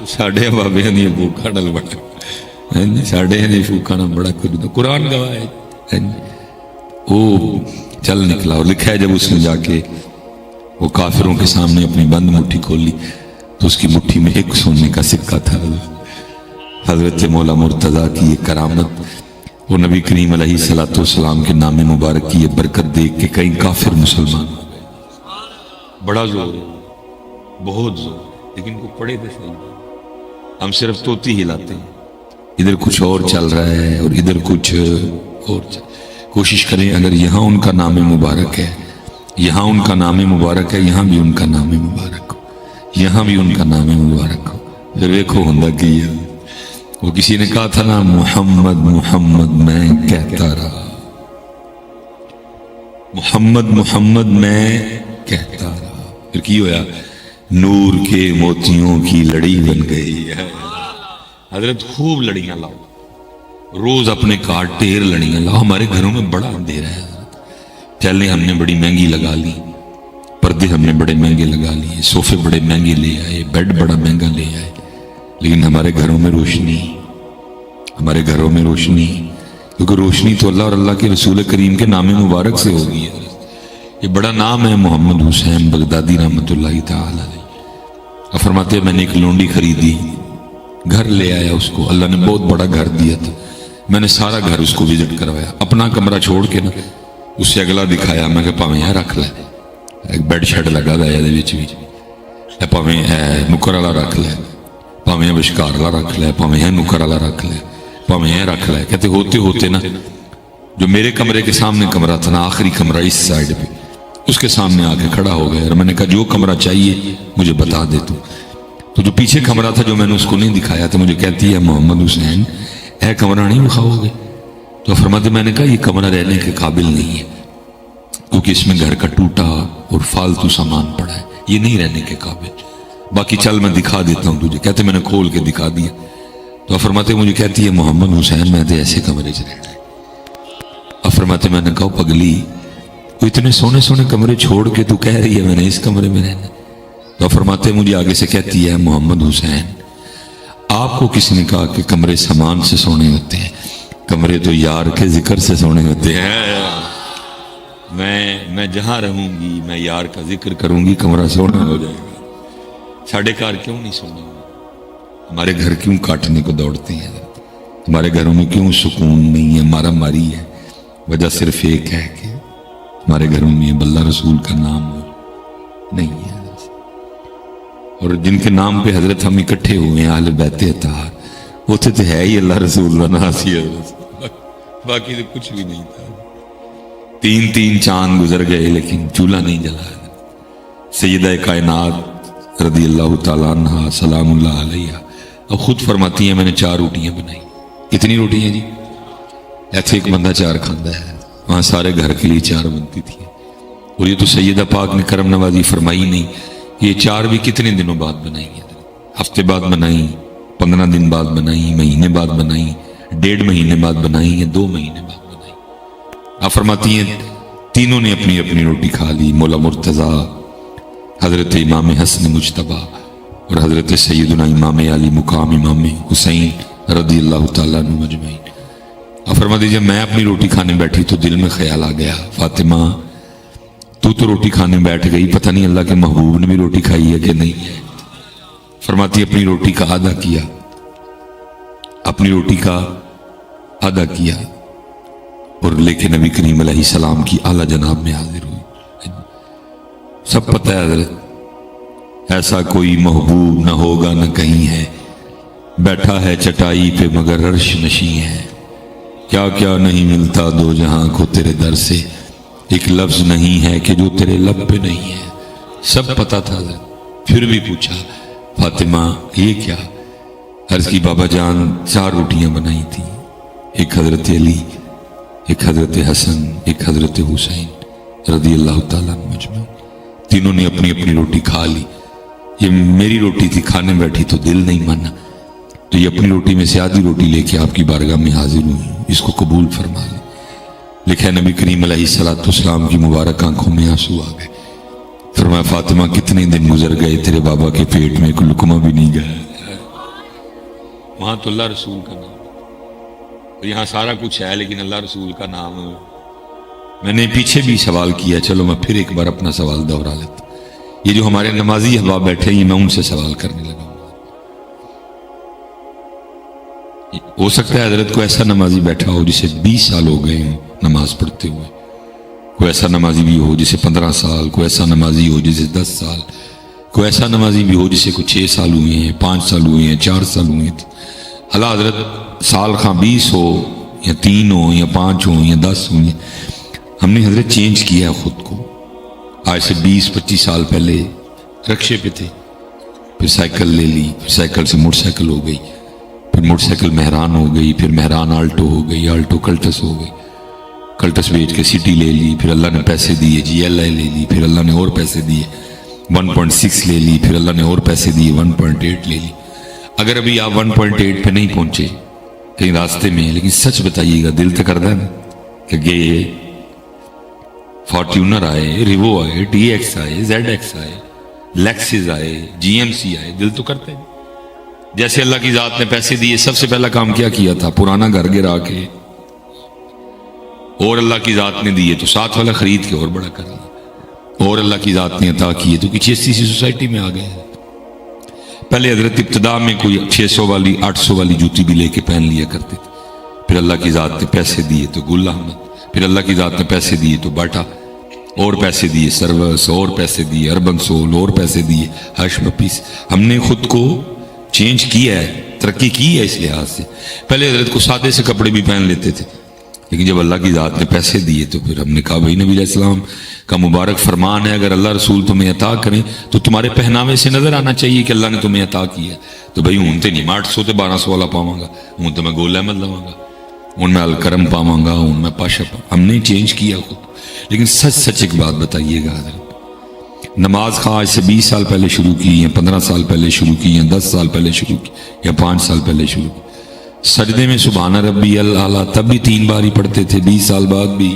ساڈے بابیاں دی پھونکاں نال بڑا ساڈے دی پھونکاں نال بڑا قرآن گواہ ہے. وہ چل نکلا اور لکھا ہے جب اس نے جا کے وہ کافروں کے سامنے اپنی بند مٹھی کھولی تو اس کی مٹھی میں ایک سونے کا سکہ تھا. حضرت مولا مرتضیٰ کی یہ کرامت وہ نبی کریم علیہ الصلوۃ والسلام کے نام مبارک کی یہ برکت دیکھ کے کئی کافر مسلمان ہو گئے. بڑا زور ہے، بہت زور، لیکن کو پڑھے تو صحیح. ہم صرف توتی ہلاتے ہیں، ادھر کچھ اور چل رہا ہے اور ادھر کچھ اور کوشش کریں اگر یہاں ان کا نام مبارک ہے، یہاں ان کا نام مبارک ہے، یہاں بھی ان کا نام مبارک ہو، یہاں بھی ان کا نام مبارک ہو. پھر دیکھو ہندا کی ہے. وہ کسی نے کہا تھا نا محمد محمد میں کہتا رہا، محمد محمد میں کہتا رہا. پھر کی ہویا نور کے موتیوں کی لڑی بن گئی ہے. حضرت خوب لڑیاں لاؤ، روز اپنے کاٹ ٹیر لڑیاں لاؤ. ہمارے گھروں میں بڑا اندھیرا ہے. چلیں ہم نے بڑی مہنگی لگا لی، پردے ہم نے بڑے مہنگے لگا لیے، صوفے بڑے مہنگے لے آئے، بیڈ بڑا مہنگا لے آئے، لیکن ہمارے گھروں میں روشنی، ہمارے گھروں میں روشنی، کیونکہ روشنی تو اللہ اور اللہ کے رسول کریم کے نام مبارک سے ہوگی. یہ بڑا نام ہے محمد حسین بغدادی رحمۃ اللہ تعالی علیہ. فرماتے ہیں میں نے ایک لونڈی خریدی، گھر لے آیا اس کو، اللہ نے بہت بڑا گھر دیا تھا، میں نے سارا گھر اس کو وزٹ کروایا، اپنا کمرہ چھوڑ کے نا اس سے اگلا دکھایا. میں کہ پاویں یہ رکھ لے، ایک بیڈ شیڈ لگا دا ہے بھی، پاویں نکر والا رکھ لے، پاویں بشکار والا رکھ لے، پاویں نکر والا رکھ لے، پاویں یہ رکھ لے. کہتے ہوتے ہوتے نا جو میرے کمرے کے سامنے کمرہ تھا نا، آخری کمرہ اس سائڈ پہ، اس کے سامنے آ کے کھڑا ہو گیا اور میں نے کہا جو کمرہ چاہیے مجھے بتا دے تو جو پیچھے کمرہ تھا جو میں نے اس کو نہیں دکھایا تو مجھے کہتی ہے محمد حسین اے کمرہ نہیں دکھاؤ گے؟ تو فرماتے میں نے کہا یہ کمرہ رہنے کے قابل نہیں ہے کیونکہ اس میں گھر کا ٹوٹا اور فالتو سامان پڑا ہے، یہ نہیں رہنے کے قابل، باقی چل میں دکھا دیتا ہوں تجھے. کہتے میں نے کھول کے دکھا دیا. تو فرماتے مجھے کہتی ہے محمد حسین میں تو ایسے کمرے چ رہنا ہے. فرماتے میں نے کہا پگلی وہ اتنے سونے سونے کمرے چھوڑ کے تو کہہ رہی ہے میں نے اس کمرے میں رہنا ہے. تو فرماتے مجھے آگے سے کہتی ہے محمد حسین آپ کو کس نے کہا کہ کمرے سامان سے سونے ہوتے ہیں؟ کمرے تو یار کے ذکر سے سونے ہوتے ہیں. میں جہاں رہوں گی میں یار کا ذکر کروں گی کمرہ سونا ہو جائے گا. ساڑھے کار کیوں نہیں سونا؟ ہمارے گھر کیوں کاٹنے کو دوڑتے ہیں؟ ہمارے گھروں میں کیوں سکون نہیں ہے؟ مارا ماری ہے. وجہ صرف ایک ہے کہ ہمارے گھروں میں اللہ رسول کا نام نہیں ہے. اور جن کے نام پہ حضرت ہم اکٹھے ہوئے ہیں اہل بیت اطہار، وہ تو ہے ہی اللہ رسول و ناسی حضرت، باقی تو کچھ بھی نہیں تھا. 3 چاند گزر گئے لیکن چولہا نہیں جلا. سیدہ کائنات رضی اللہ تعالیٰ عنہ سلام اللہ علیہ اب خود فرماتی ہیں میں نے 4 روٹیاں بنائی. کتنی روٹیاں جی؟ ایسے ایک بندہ 4 کھاتا ہے، وہاں سارے گھر کے لیے 4 بنتی تھی. اور یہ تو سیدہ پاک نے کرم نوازی فرمائی نہیں. یہ 4 بھی کتنے دنوں بعد بنائی ہیں؟ ہفتے بعد بنائی، 15 دن بعد بنائی، مہینے بعد بنائی، 1.5 مہینے بعد بنائی یا 2 مہینے بعد بنائی. آپ فرماتی ہیں تینوں نے اپنی اپنی روٹی کھا لی. مولا مرتضیٰ، حضرت امام حسن مجتبیٰ اور حضرت سیدنا امام علی مقام امام حسین رضی اللہ تعالیٰ عنہ مجمعین. آپ فرماتی جب میں اپنی روٹی کھانے بیٹھی تو دل میں خیال آ گیا فاطمہ تو روٹی کھانے بیٹھ گئی، پتہ نہیں اللہ کے محبوب نے بھی روٹی کھائی ہے کہ نہیں ہے. فرماتی اپنی روٹی کا آدھا کیا، اپنی روٹی کا آدھا کیا اور لے کے نبی کریم علیہ السلام کی اعلیٰ جناب میں حاضر ہوئی. سب پتہ ہے حضرت ایسا کوئی محبوب نہ ہوگا نہ کہیں ہے، بیٹھا ہے چٹائی پہ مگر عرش نشیں ہے. کیا کیا نہیں ملتا دو جہاں کو تیرے در سے، ایک لفظ نہیں ہے کہ جو تیرے لب پہ نہیں ہے. سب پتا تھا حضرت، پھر بھی پوچھا فاطمہ یہ کیا؟ عرض کی بابا جان 4 روٹیاں بنائی تھی، ایک حضرت علی، ایک حضرت حسن، ایک حضرت حسین رضی اللہ تعالیٰ عنہ مجمعین. تینوں نے اپنی اپنی روٹی کھا لی. یہ میری روٹی تھی، کھانے بیٹھی تو دل نہیں مانا، تو یہ اپنی روٹی میں سے آدھی روٹی لے کے آپ کی بارگاہ میں حاضر ہوئی، اس کو قبول فرما لیں. لکھا نبی کریم علیہ السلام کی مبارک آنکھوں میں آنسو آ گئے. فرمایا فاطمہ کتنے دن گزر گئے تیرے بابا کے پیٹ میں ایک لقمہ بھی نہیں گیا. وہاں تو اللہ رسول کا نام، یہاں سارا کچھ ہے لیکن اللہ رسول کا نام. میں نے پیچھے بھی سوال کیا، چلو میں پھر ایک بار اپنا سوال دوہرا لیتا. یہ جو ہمارے نمازی احباب بیٹھے ہیں، یہ میں ان سے سوال کرنے لگا. ہو سکتا ہے حضرت کو ایسا نمازی بیٹھا ہو جسے 20 سال ہو گئے ہیں نماز پڑھتے ہوئے، کوئی ایسا نمازی بھی ہو جسے 15 سال، کوئی ایسا نمازی ہو جسے 10 سال، کوئی ایسا نمازی بھی ہو جسے کوئی 6 سال ہوئے ہیں، 5 سال ہوئے ہیں، 4 سال ہوئے ہیں. اللہ حضرت سال خواہ 20 ہو یا 3 ہو یا 5 ہو یا 10 ہو، ہم نے حضرت چینج کیا ہے خود کو. آج سے 20-25 سال پہلے رکشے پہ تھے، پھر سائیکل لے لی، پھر سائیکل سے موٹر سائیکل ہو گئی، پھر موٹر سائیکل مہران ہو گئی، پھر مہران آلٹو ہو گئی، آلٹو کلٹس ہو گئی، کلٹس بیچ کے سٹی لے لی، پھر اللہ نے پیسے دیے GLI لے لی، پھر اللہ نے اور پیسے دیے 1.6 لے لی، پھر اللہ نے اور پیسے دیے 1.8 لے لی. اگر ابھی آپ 1.8 پہ نہیں پہنچے کہیں راستے میں، لیکن سچ بتائیے گا دل تو کرتا ہے نا کہ یہ فارچونر آئے، ریوو آئے، TX آئے، ZX آئے، لیکسز آئے، GMC آئے، دل تو کرتے ہیں. جیسے اللہ کی ذات نے پیسے دیے، سب سے پہلا کام کیا تھا؟ پرانا گھر گرا کے، اور اللہ کی ذات نے دیے تو ساتھ والا خرید کے اور بڑا کر لیا، اور اللہ کی ذات نے عطا کیے تو کچھ ایسی سوسائٹی میں آ گئے. پہلے حضرت ابتدا میں کوئی 600 والی 800 والی جوتی بھی لے کے پہن لیا کرتے تھے، پھر اللہ کی ذات نے پیسے دیے تو گل احمد، پھر اللہ کی ذات نے پیسے دیے تو باٹا، اور پیسے دیے سروس، اور پیسے دیے اربن سول، اور پیسے دیے ہش مپیس. ہم نے خود کو چینج کیا ہے، ترقی کی ہے اس لحاظ سے. پہلے حضرت کو سادے سے کپڑے بھی پہن لیتے تھے، لیکن جب اللہ کی ذات نے پیسے دیے تو پھر ہم نے کہا بھائی نبی علیہ السلام کا مبارک فرمان ہے اگر اللہ رسول تمہیں عطا کریں تو تمہارے پہناوے سے نظر آنا چاہیے کہ اللہ نے تمہیں عطا کیا ہے. تو بھائی ہوں تے نہیں 800 تے 1200 والا پاواں گا، ہوں تو میں گول احمد لواں گا، ہوں میں الکرم پاواں گا، ہوں میں پاشا پاواں. ہم نے چینج کیا خود. لیکن سچ ایک بات بتائیے گا حضرت، نماز خواہ آج سے 20 سال پہلے شروع کی یا 15 سال پہلے شروع کی یا 10 سال پہلے شروع کی یا 5 سال پہلے شروع کی، سجدے میں سبحان ربی الاعلیٰ تب بھی 3 بار ہی پڑھتے تھے، 20 سال بعد بھی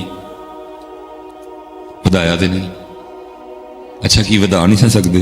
ودایا تھے نہیں. اچھا کی ودا نہیں سکتے؟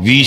20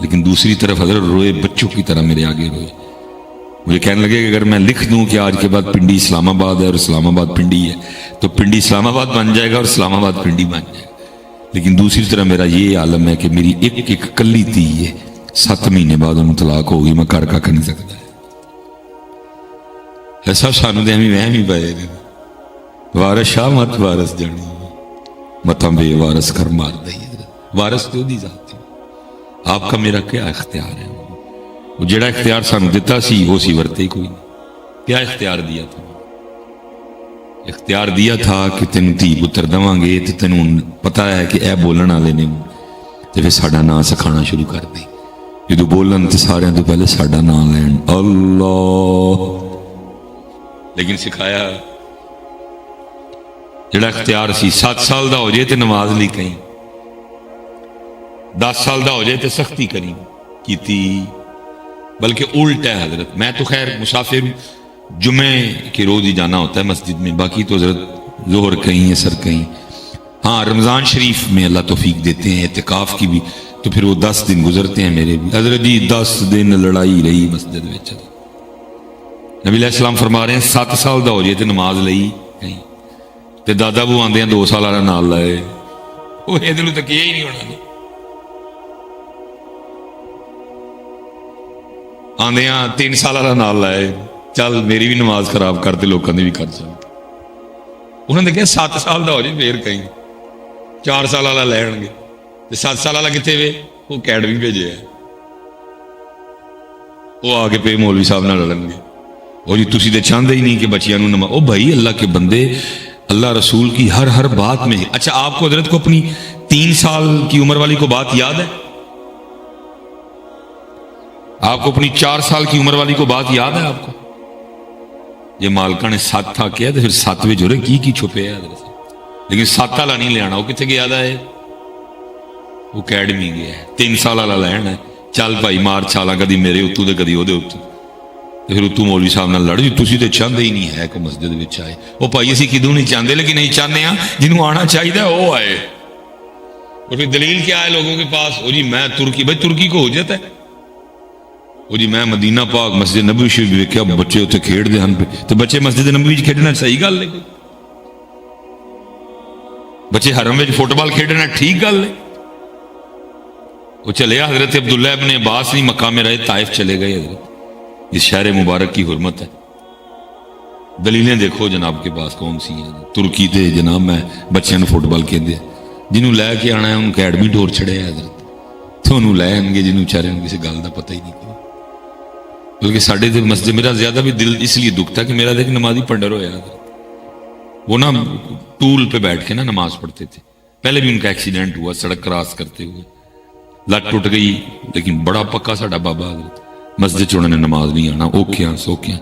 لیکن دوسری طرف حضرت روئے بچوں کی طرح میرے آگے روئے. مجھے کہنے لگے کہ اگر میں لکھ دوں کہ آج کے بعد پنڈی اسلام آباد ہے اور اسلام آباد پنڈی ہے تو پنڈی اسلام آباد بن جائے گا اور اسلام آباد پنڈی بن جائے گا. لیکن دوسری طرف میرا یہ عالم ہے کہ میری ایک کلی تھی ہے 7 مہینے بعد انہوں طلاق ہو گئی. میں کر نہیں سکتا ایسا سانو دے ہمیں بھی پائے وارث شاہ مت وارث جانی متاں بے وارث کر مار دئی. وارث تو دی ذات ہے. آپ کا میرا کیا اختیار ہے؟ وہ جڑا اختیار سانو دیتا سی وہ سی ورتے کوئی نہیں. کیا اختیار دیا تھا؟ اختیار دیا تھا کہ تینوں دھی پتر دواں گے تو تینوں پتا ہے کہ اے بولن والے نے تو پھر ساڈا نام سکھانا شروع کر دے. جدو بولن تو سارے تو پہلے ساڈا نام لین اللہ. لیکن سکھایا جڑا اختیار سی 7 سال دا ہو جائے تو نماز لی کہیں 10 سال دا ہو جائے تو سختی کری کیتی. بلکہ الٹ ہے حضرت. میں تو خیر مسافر جمعے کے روز ہی جانا ہوتا ہے مسجد میں, باقی تو حضرت ظہر کہیں اثر کہیں. ہاں رمضان شریف میں اللہ توفیق دیتے ہیں اعتکاف کی بھی تو پھر وہ 10 دن گزرتے ہیں میرے بھی. حضرت جی 10 دن لڑائی رہی مسجد میں. نبی علیہ السلام فرما رہے ہیں 7 سال دا ہو جائے تو نماز لئی کہیں تے دادا بو آندے ہیں 2 سال والا نال لائے وہ ادھر تک یہ ہی نہیں ہونا. آندے ہیں 3 سال والا نال لائے چل میری بھی نماز خراب کرتے لوگوں نے بھی کر چل. انہوں نے کہا 7 سال دا ہو جائے پھر کہیں 4 سال والا لین گے 7 سال والا کتنے وے وہ اکیڈمی بھیجے ہے وہ آ کے پہ مولوی صاحب نہ لڑن گے. وہ جی تسی تو چاہتے ہی نہیں کہ بچیاں نماز. او بھائی اللہ کے بندے اللہ رسول کی ہر بات میں. اچھا آپ کو حضرت کو اپنی 3 سال کی عمر والی کو بات یاد ہے؟ آپ کو اپنی 4 سال کی عمر والی کو بات یاد ہے؟ آپ کو یہ مالکہ نے 7 تھا کیا تو پھر 7 میں جو رہے کی چھپے ہے حضرت. لیکن 7 والا نہیں لے آنا. وہ کتنے گیا ہے؟ وہ اکیڈمی گیا ہے. 3 سال والا لین ہے. چل بھائی مار چھالا کدی میرے اتو تو کدی وہ اتو پھر اتو مولوی صاحب نہ لڑ. جی تسی تو چاہتے ہی نہیں ہے کہ مسجد میں آئے. وہ بھائی اسی کدوں نہیں چاہتے لیکن نہیں چاہتے ہیں جنہوں آنا چاہیے وہ آئے. اور پھر دلیل کیا ہے لوگوں کے پاس؟ وہ جی میں ترکی. بھائی ترکی کو ہو جاتا ہے. وہ جی میں مدینہ پاک مسجد نبوی شریف ویکھیا بچے اتنے کھیڈتے ہیں تو بچے مسجد نبوی کھیڈنا صحیح گل ہے؟ کوئی بچے حرم میں فٹ بال کھیڈنا ٹھیک گل ہے؟ وہ چلے حضرت عبداللہ ابن عباس نہیں مکہ میں رہے طائف چلے گئے. حضرت اس شہر مبارک کی حرمت ہے. دلیلیں دیکھو جناب کے پاس کون سی ہیں. ترکی تے جناب میں بچیاں فٹ بال کھیلتے جنہوں لے کے آنا ہے انہوں اکیڈمی ڈور چڑھے حضرت تو انہوں لے آن گے جنہوں چارے کسی گل کا پتہ ہی نہیں. بلکہ ساڑھے دے مسجد میرا زیادہ بھی دل اس لیے دکھتا کہ میرا دیکھ نمازی پنڈر ہویا وہ نا ٹول پہ بیٹھ کے نا نماز پڑھتے تھے. پہلے بھی ان کا ایکسیڈنٹ ہوا سڑک کراس کرتے ہوئے لت ٹوٹ گئی لیکن بڑا پکا ساڈا بابا حضرت. مسجد چوڑنے نے نماز نہیں آنا اوکھیاں سوکھیاں.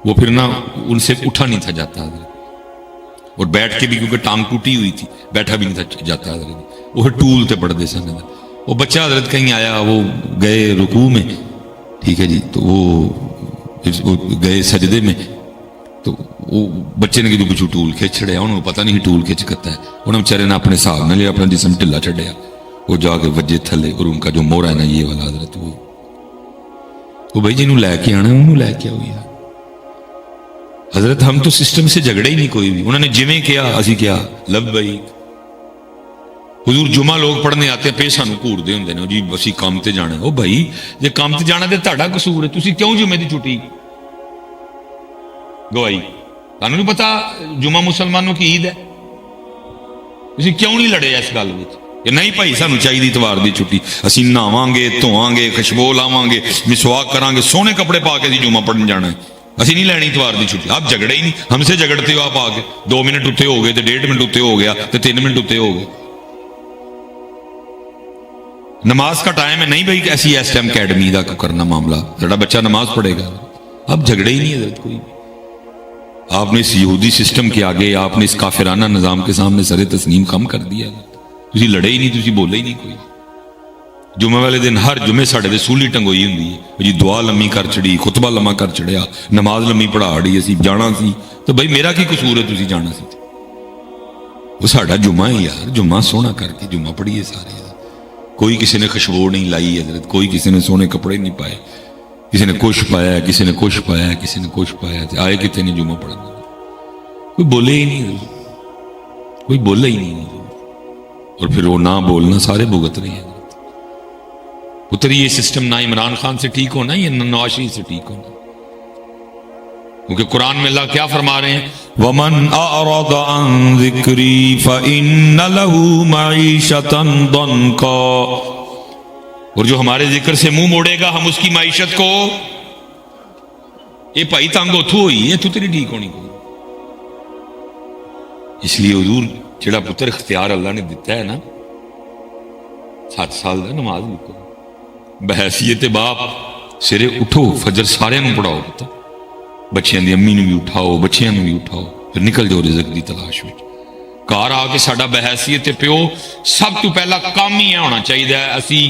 وہ پھر نا ان سے اٹھا نہیں تھا جاتا حضرت اور بیٹھ کے بھی کیونکہ ٹانگ ٹوٹی ہوئی تھی بیٹھا بھی نہیں تھا جاتا حضرت. وہ ٹول تے پڑھتے سن. وہ بچہ حضرت کہیں آیا وہ گئے رکوع میں ٹھیک ہے جی تو وہ گئے سجدے میں تو وہ بچے نے کدو پچھو ٹول کھچ چھڑیا. انہوں پتہ نہیں ٹول کھچ کرتا ہے. انہوں بیچارے نے اپنے حساب نہ لیا اپنا جسم ڈھلا چھڈیا. وہ جا کے وجے تھلے اور ان کا جو مورا ہے نا یہ والا حضرت وہ بھائی جنہوں لے کے آنا انہوں لے کے آؤ یار. حضرت ہم تو سسٹم سے جھگڑے ہی نہیں کوئی بھی. انہوں نے جویں کیا اسی کیا لب بھائی. حضور جمعہ لوگ پڑھنے آتے ہیں پہ سانو گھورتے ہوں نے جی اسی کام تے جانا. وہ بھائی جی کام تے جانا تو تہاڈا قصور ہے. تسی کیوں جمعے دی چھٹی گوائی؟ تانوں نہیں پتا جمعہ مسلمانوں کی عید ہے؟ تسی کیوں نہیں لڑے اس گل وچ کہ نہیں بھائی سانو چاہیے اتوار دی چھٹی اسی نہاواں گے دھواں گے خوشبو لاواں گے مسواک کران گے سونے کپڑے پا کے جمعہ پڑھن جانا ہے. اسی نہیں لینی اتوار دی چھٹی. آپ جھگڑے ہی نہیں. ہم سے جھگڑتے ہو آپ آ کے 2 منٹ اتنے ہو گئے تو 1.5 منٹ اتنے ہو گیا تو 3 منٹ اتنے ہو گئے. نماز کا ٹائم ہے نہیں بھائی ایسی اس ٹائم اکیڈمی کا کرنا معاملہ تھوڑا بچہ نماز پڑھے گا. اب جھگڑے ہی نہیں حضرت کوئی. آپ نے اس یہودی سسٹم کے آگے آپ نے اس کافرانہ نظام کے سامنے سر تسلیم کم کر دیا. تسی لڑے ہی نہیں تسی بولے ہی نہیں کوئی. جمعہ والے دن ہر جمعے ساڑھے دے سولی ٹنگوئی ہوں جی دعا لمبی کر چڑی خطبہ لمبا کر چڑیا نماز لمبی پڑھا ڈی اسی جانا سی تو بھائی میرا کی قصور ہے تسی جانا سی. وہ ساڑھا جمعہ ہے یار. جمعہ سونا کر کے جمعہ پڑھیے سارے. کوئی کسی نے خوشبو نہیں لائی حضرت، کوئی کسی نے سونے کپڑے نہیں پائے، کسی نے کچھ پایا، کسی نے کچھ پایا، کسی نے کچھ پایا، آئے کتنے نے جمعہ پڑھنے، کوئی بولے ہی نہیں حضرت، کوئی بولا ہی نہیں حضرت۔ اور پھر وہ نہ بولنا سارے بھگت رہے ہیں حضرت۔ پتر یہ سسٹم نہ عمران خان سے ٹھیک ہونا، یہ نواز شریف سے ٹھیک ہونا، کیونکہ قرآن میں اللہ کیا فرما رہے ہیں؟ وَمَنْ أَعْرَضَ عَنْ ذِكْرِي فَإِنَّ لَهُ مَعِيشَةً ضَنْكًا، اور جو ہمارے ذکر سے منہ موڑے گا ہم اس کی معیشت کو، یہ بھائی تنگ اتھو ہوئی ہے، تو تیری ٹھیک ہونی کوئی۔ اس لیے حضور جڑا پتر اختیار اللہ نے دیتا ہے نا، 7 سال دا نماز لکھو، بحیثیت باپ سرے اٹھو، فجر سارے نوں پڑھاؤ، پتہ بچیاں دی امی نوں بھی اٹھاؤ، بچیاں نوں بھی اٹھاؤ، پھر نکل جاؤ رزق دی تلاش وچ۔ گھر آ کے ساڈا بحیثیت پیو سب تو پہلا کام ہی ہونا چاہیے، اسی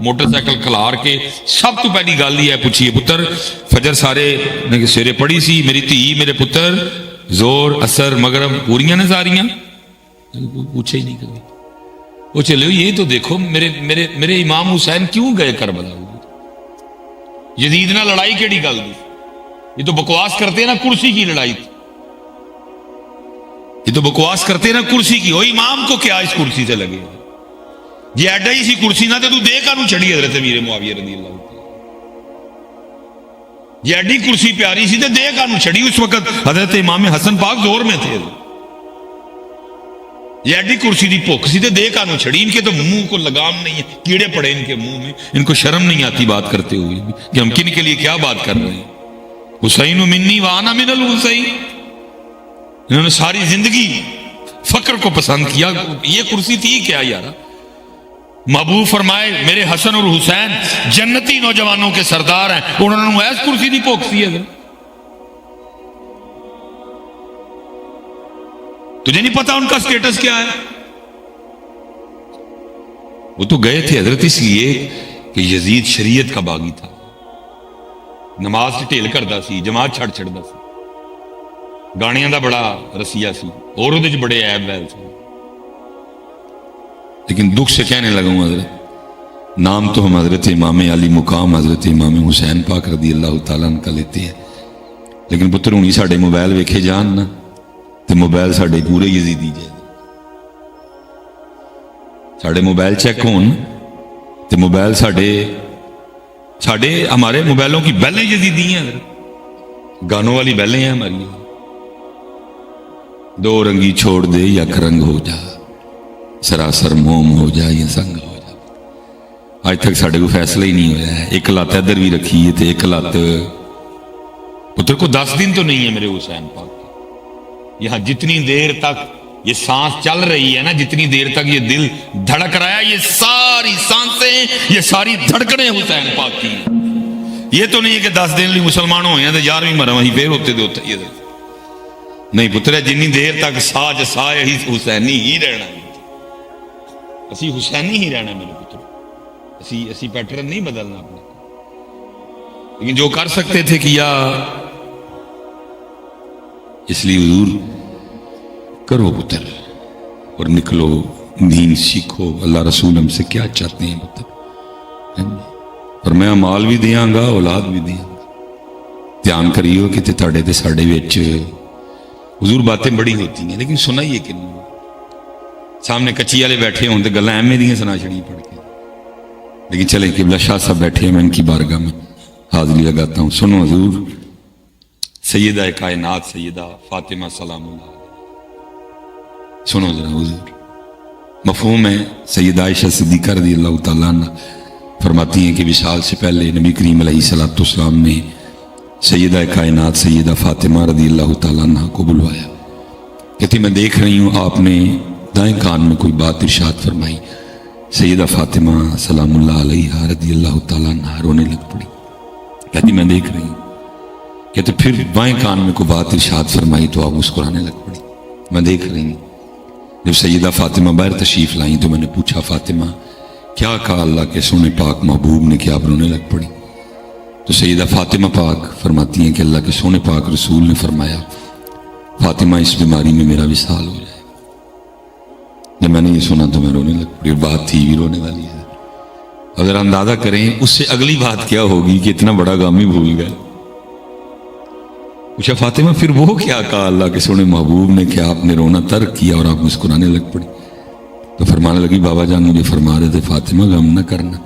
موٹر سائیکل کھلار کے سب تو پہلی گل ہی ہے پوچھیے پتر فجر سارے سویرے پڑھی سی میری دھی میرے پتر، زور اثر مغرب پوریاں نے ساریاں؟ پوچھے ہی نہیں کبھی۔ وہ چلو یہ تو دیکھو میرے امام حسین کیوں گئے کربلا؟ یزید نہ لڑائی کیڑی گل دی؟ یہ تو بکواس کرتے ہیں نا کرسی کی لڑائی تھی، یہ تو بکواس کرتے ہیں نا کرسی کی۔ وہ امام کو کیا اس کرسی سے لگے؟ یہ ایڈا ہی سی کرسی نہ تے تو دے کانوں چھڑی حضرت امیر معاویہ رضی اللہ عنہ، یہ ایڈی کرسی پیاری سی تے دے کانوں چھڑی؟ اس وقت حضرت امام حسن پاک زور میں تھے، یہ ایڈی کرسی دی بھوک سی تے دے کانوں چھڑی؟ ان کے تو منہ کو لگام نہیں ہے، کیڑے پڑے ان کے منہ میں، ان کو شرم نہیں آتی بات کرتے ہوئے کہ ہم کن کے لیے کیا بات کر رہے ہیں۔ حسین منی وانا من الحسین، انہوں نے ساری زندگی فقر کو پسند کیا، یہ کرسی تھی کیا یارا؟ محبوب فرمائے میرے حسن اور حسین جنتی نوجوانوں کے سردار ہیں، انہوں نے ایس کرسی دی بھوک سی ہے؟ تجھے نہیں پتا ان کا سٹیٹس کیا ہے؟ وہ تو گئے تھے حضرت اس لیے کہ یزید شریعت کا باغی تھا، نماز سے ٹھیل کردا سی، جماعت چھڑ چھڑدا سی، گانیاں دا بڑا رسیہ سی، اور وہ بڑے عیب ویل سی۔ لیکن دکھ سے کہنے لگا ہوں حضرت، نام تو ہم حضرت امام علی مقام حضرت امام حسین پاک رضی اللہ تعالیٰ عنہ کا لیتے ہیں، لیکن پتر ہونی ساڑھے موبائل ویکھے جان نا تو موبائل ساڑھے پورے یزیدی جائے، ساڑھے موبائل چیک ہون تو موبائل ساڑھے ہمارے موبائلوں کی بیلیں یزیدی ہیں حضرت، گانوں والی بیلیں ہیں ہماری، دو رنگی چھوڑ دے یا کرنگ ہو جا، سراسر موم ہو جا یا سنگ ہو جا۔ آج تک ساڑھے کو فیصلہ ہی نہیں ہوا ہے، ایک لات ادھر بھی رکھی ہے تو ایک لات پتر کو 10 دن تو نہیں ہے میرے حسین پاک کے یہاں، جتنی دیر تک یہ سانس چل رہی ہے نا، جتنی دیر تک یہ دل دھڑک رہا ہے، یہ ساری سانسیں یہ ساری دھڑکنیں حسین پاک کی ہیں۔ یہ تو نہیں ہے کہ 10 دن لی مسلمان ہوئے ہیں تو 11ویں مرم ہی پھر ہوتے یہ نہیں پتر ہے، جنی دیر تک ساج سائے ہی حسینی ہی رہنا ہے، اسی حسینی ہی رہنا ہے میرے پتر، اسی پیٹرن نہیں بدلنا اپنے، لیکن جو کر سکتے تھے کیا۔ اس لیے حضور کرو پتر اور نکلو، دین سیکھو، اللہ رسول ہم سے کیا چاہتے ہیں پتر، اور میں مال بھی دیاں گا اولاد بھی دیاں گا، دھیان کریو کہ تھاڑے تے ساڑے وچ حضور باتیں بڑی ہوتی ہیں لیکن سنائیے کہ نہیں، سامنے کچی والے بیٹھے ہوں تو گلاں ایم دی سنا چھڑی پڑھ کے، لیکن چلے قبلہ شاہ صاحب بیٹھے ہیں، میں ان کی بارگاہ میں حاضری لگاتا ہوں۔ سنو حضور، سیدہ کائنات سیدہ فاطمہ سلام اللہ، سنو ذرا حضور، مفہوم ہے سیدہ عائشہ صدیقہ رضی اللہ تعالیٰ عنہ فرماتی ہیں کہ وصال سے پہلے نبی کریم علیہ السلام نے سیدہ کائنات سیدہ فاطمہ رضی اللہ تعالیٰ عنہ کو بلوایا، کہتی میں دیکھ رہی ہوں آپ نے دائیں کان میں کوئی بات ارشاد فرمائی، سیدہ فاطمہ سلام اللہ علیہ رضی اللہ تعالیٰ عنہ رونے لگ پڑی، کہتی میں دیکھ رہی ہوں، کہتے پھر بائیں کان میں کوئی بات ارشاد فرمائی تو آپ مسکرانے لگ پڑی، میں دیکھ رہی ہوں۔ جب سیدہ فاطمہ باہر تشریف لائیں تو میں نے پوچھا فاطمہ کیا کہا اللہ کے سونے پاک محبوب نے کہ آپ رونے لگ پڑی؟ تو سیدہ فاطمہ پاک فرماتی ہیں کہ اللہ کے سونے پاک رسول نے فرمایا فاطمہ اس بیماری میں میرا وصال ہو جائے۔ جب میں نے یہ سنا تو میں رونے لگ پڑی، اور بات تھی بھی رونے والی ہے، اور ذرا اندازہ کریں اس سے اگلی بات کیا ہوگی کہ اتنا بڑا غم ہی بھول گئے. پوچھا فاطمہ پھر وہ کیا کہا اللہ کے سونے محبوب نے کہ آپ نے رونا ترک کیا اور آپ مسکرانے لگ پڑی؟ تو فرمانے لگی بابا جان مجھے فرما رہے تھے فاطمہ غم نہ کرنا،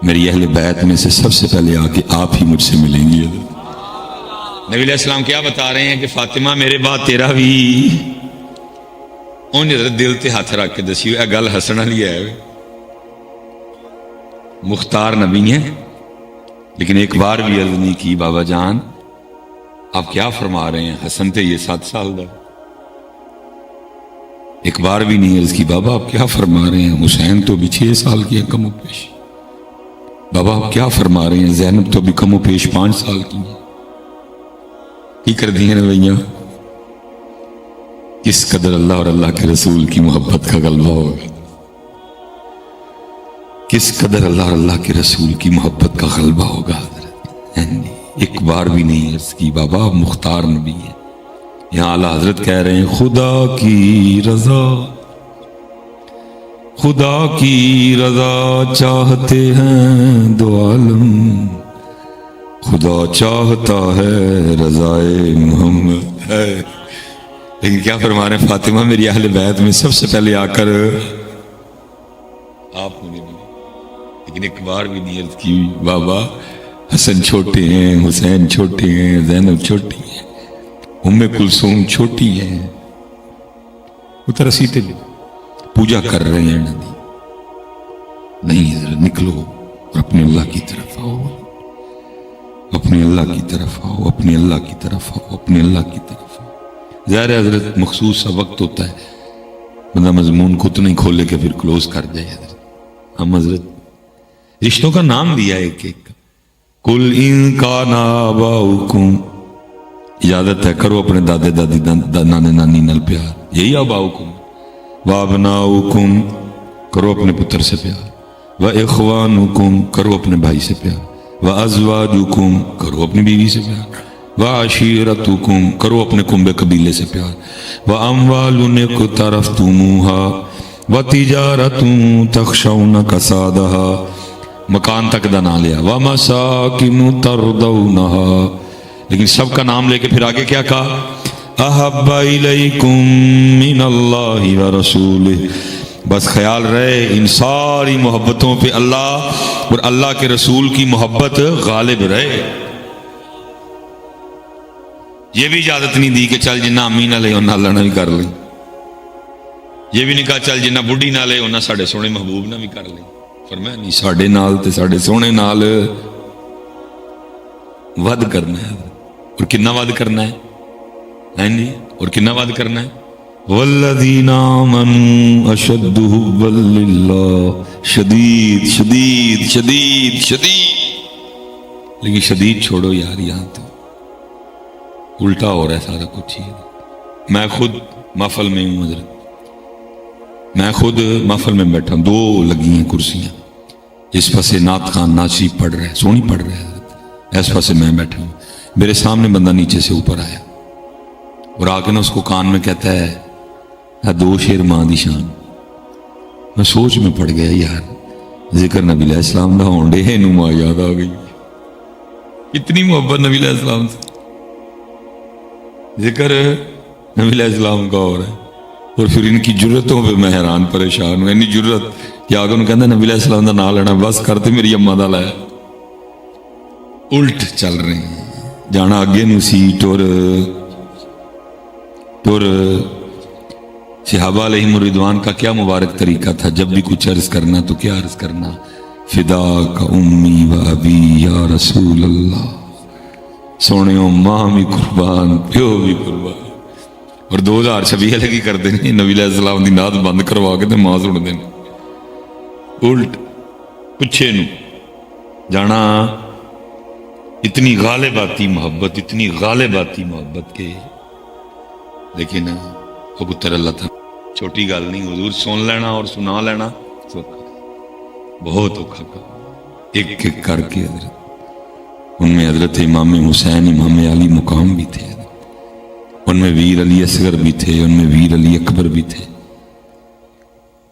میری اہل بیت میں سے سب سے پہلے آ کے آپ ہی مجھ سے ملیں گی. نبی علیہ السلام کیا بتا رہے ہیں کہ فاطمہ میرے بعد تیرا بھی ان حضرت دل تے ہاتھ رکھ کے دسی ہوئے گل ہسن والی ہے. مختار نبی ہیں لیکن ایک بار بھی عرض نہیں کی بابا جان آپ کیا فرما رہے ہیں، حسن تھے یہ 7 سال دا. ایک بار بھی نہیں عرض کی بابا آپ کیا فرما رہے ہیں، حسین تو بھی 6 سال کی ہے کم و پیش. بابا آپ کیا فرما رہے ہیں، زینب تو بھی کم و پیش 5 سال کی ہے. کی کر دی ہیں رویاں. کس قدر اللہ اور اللہ کے رسول کی محبت کا غلبہ ہوگا، کس قدر اللہ اور اللہ کے رسول کی محبت کا غلبہ ہوگا. ایک بار بھی نہیں عرض کی بابا آپ مختار نبی ہیں. یہاں اعلیٰ حضرت کہہ رہے ہیں خدا کی رضا، خدا کی رضا چاہتے ہیں دو عالم، خدا چاہتا ہے رضائے محمد ہے. لیکن کیا فرما رہے ہیں فاطمہ میری اہل بیت میں سب سے پہلے آ کر آپ مجھے ملے. لیکن ایک بار بھی نہیں عرض کی بابا حسن چھوٹے ہیں، حسین چھوٹے ہیں، زینب چھوٹی ہیں، ام کلثوم چھوٹی ہیں، اتر سیتے پوجا کر رہے ہیں. نہیں حضرت نکلو اور اپنے اللہ کی طرف آؤ، اپنے اللہ کی طرف آؤ، اپنے اللہ کی طرف آؤ، اپنے اللہ کی طرف آؤ. ظاہر حضرت مخصوص سا وقت ہوتا ہے بندہ مضمون کو تو نہیں کھولے کہ پھر کلوز کر جائے. حضرت ہم حضرت رشتوں کا نام دیا ایک ایک. کل ان کان آباؤکم، اجازت ہے کرو اپنے دادے دادی نانے نانی نال پیار. یہی آباؤکم وابناؤکم، کرو اپنے پتر سے پیار. واخوانکم، کرو اپنے بھائی سے پیار. وازواجکم، کرو اپنی بیوی سے پیار. وعشیرتکم، کرو اپنے کنبے قبیلے سے پیار. واموال اقترفتموها وتجارت تخشون کسادها، مکان تک دا نام لیا. وَمَسَاكِنُ تَرْضَوْنَهَا، لیکن سب کا نام لے کے پھر آگے کیا کہا أَحَبَّ إِلَيْكُم مِّنَ اللَّهِ وَرَسُولِهِ. بس خیال رہے ان ساری محبتوں پہ اللہ اور اللہ کے رسول کی محبت غالب رہے. یہ بھی اجازت نہیں دی کہ چل جنہ امی نہ لے انہاں لڑنا بھی کر لیں. یہ بھی نہیں کہا چل جنہ بڈھی نہ لے انہاں ساڑھے سونے محبوب نہ بھی کر لیں. فرمایا نہیں ساڑھے نال تے ساڑھے سونے نال ود کرنا ہے. اور کنا ود کرنا ہے جی، اور کنا ود کرنا ہے. والذین آمنوا اشد حبا للہ، شدید شدید شدید شدید. لیکن شدید چھوڑو یار، یہاں تو الٹا ہو رہا ہے سارا کچھ. میں خود محفل میں ہوں حضرت، میں خود محفل میں بیٹھا ہوں، 2 لگی ہیں کرسیاں. اس پاسے نعت خان ناچی پڑھ رہے ہیں، سونی پڑھ رہے ہیں. اس پاسے میں بیٹھا ہوں، میرے سامنے بندہ نیچے سے اوپر آیا اور آ کے نا اس کو کان میں کہتا ہے 2 شیر ماں دی شان. میں سوچ میں پڑ گیا یار ذکر نبی علیہ السلام دا ہونڈے ہے نو ماں یاد آ گئی. اتنی محبت نبی علیہ السلام سے، ذکر نبی علیہ السلام کا ہو رہا ہے. اور پھر ان کی جرتوں پہ میں حیران پریشان ہوں. انی جرت کہ آگے انہوں کہندے نبی علیہ السلام دا نام لینا بس کرتے میری اماں دا لایا. الٹ چل رہے ہیں، جانا آگے نو سی ٹور صحابہ علیہم الرضوان کا کیا مبارک طریقہ تھا. جب بھی کچھ عرض کرنا تو کیا عرض کرنا، فدا کا امی و ابی یا رسول اللہ. سونے ماں بھی قربان، پیو بھی قربان. اور 2026 لگی کر دیں نبی علیہ السلام دی نعت بند کروا کے تے ماں سن دیں. الٹ پچھے نو جانا. اتنی غالب آتی محبت، اتنی غالب آتی محبت کے. لیکن وہ پتر اللہ تھا چھوٹی گل نہیں. حضور سن لینا اور سنا لینا بہت اوکھا کام. ایک ایک کر کے حضرت ان میں حضرت امام حسین امام علی مقام بھی تھے، ان میں ویر علی اصغر بھی تھے، ان میں ویر علی اکبر بھی تھے،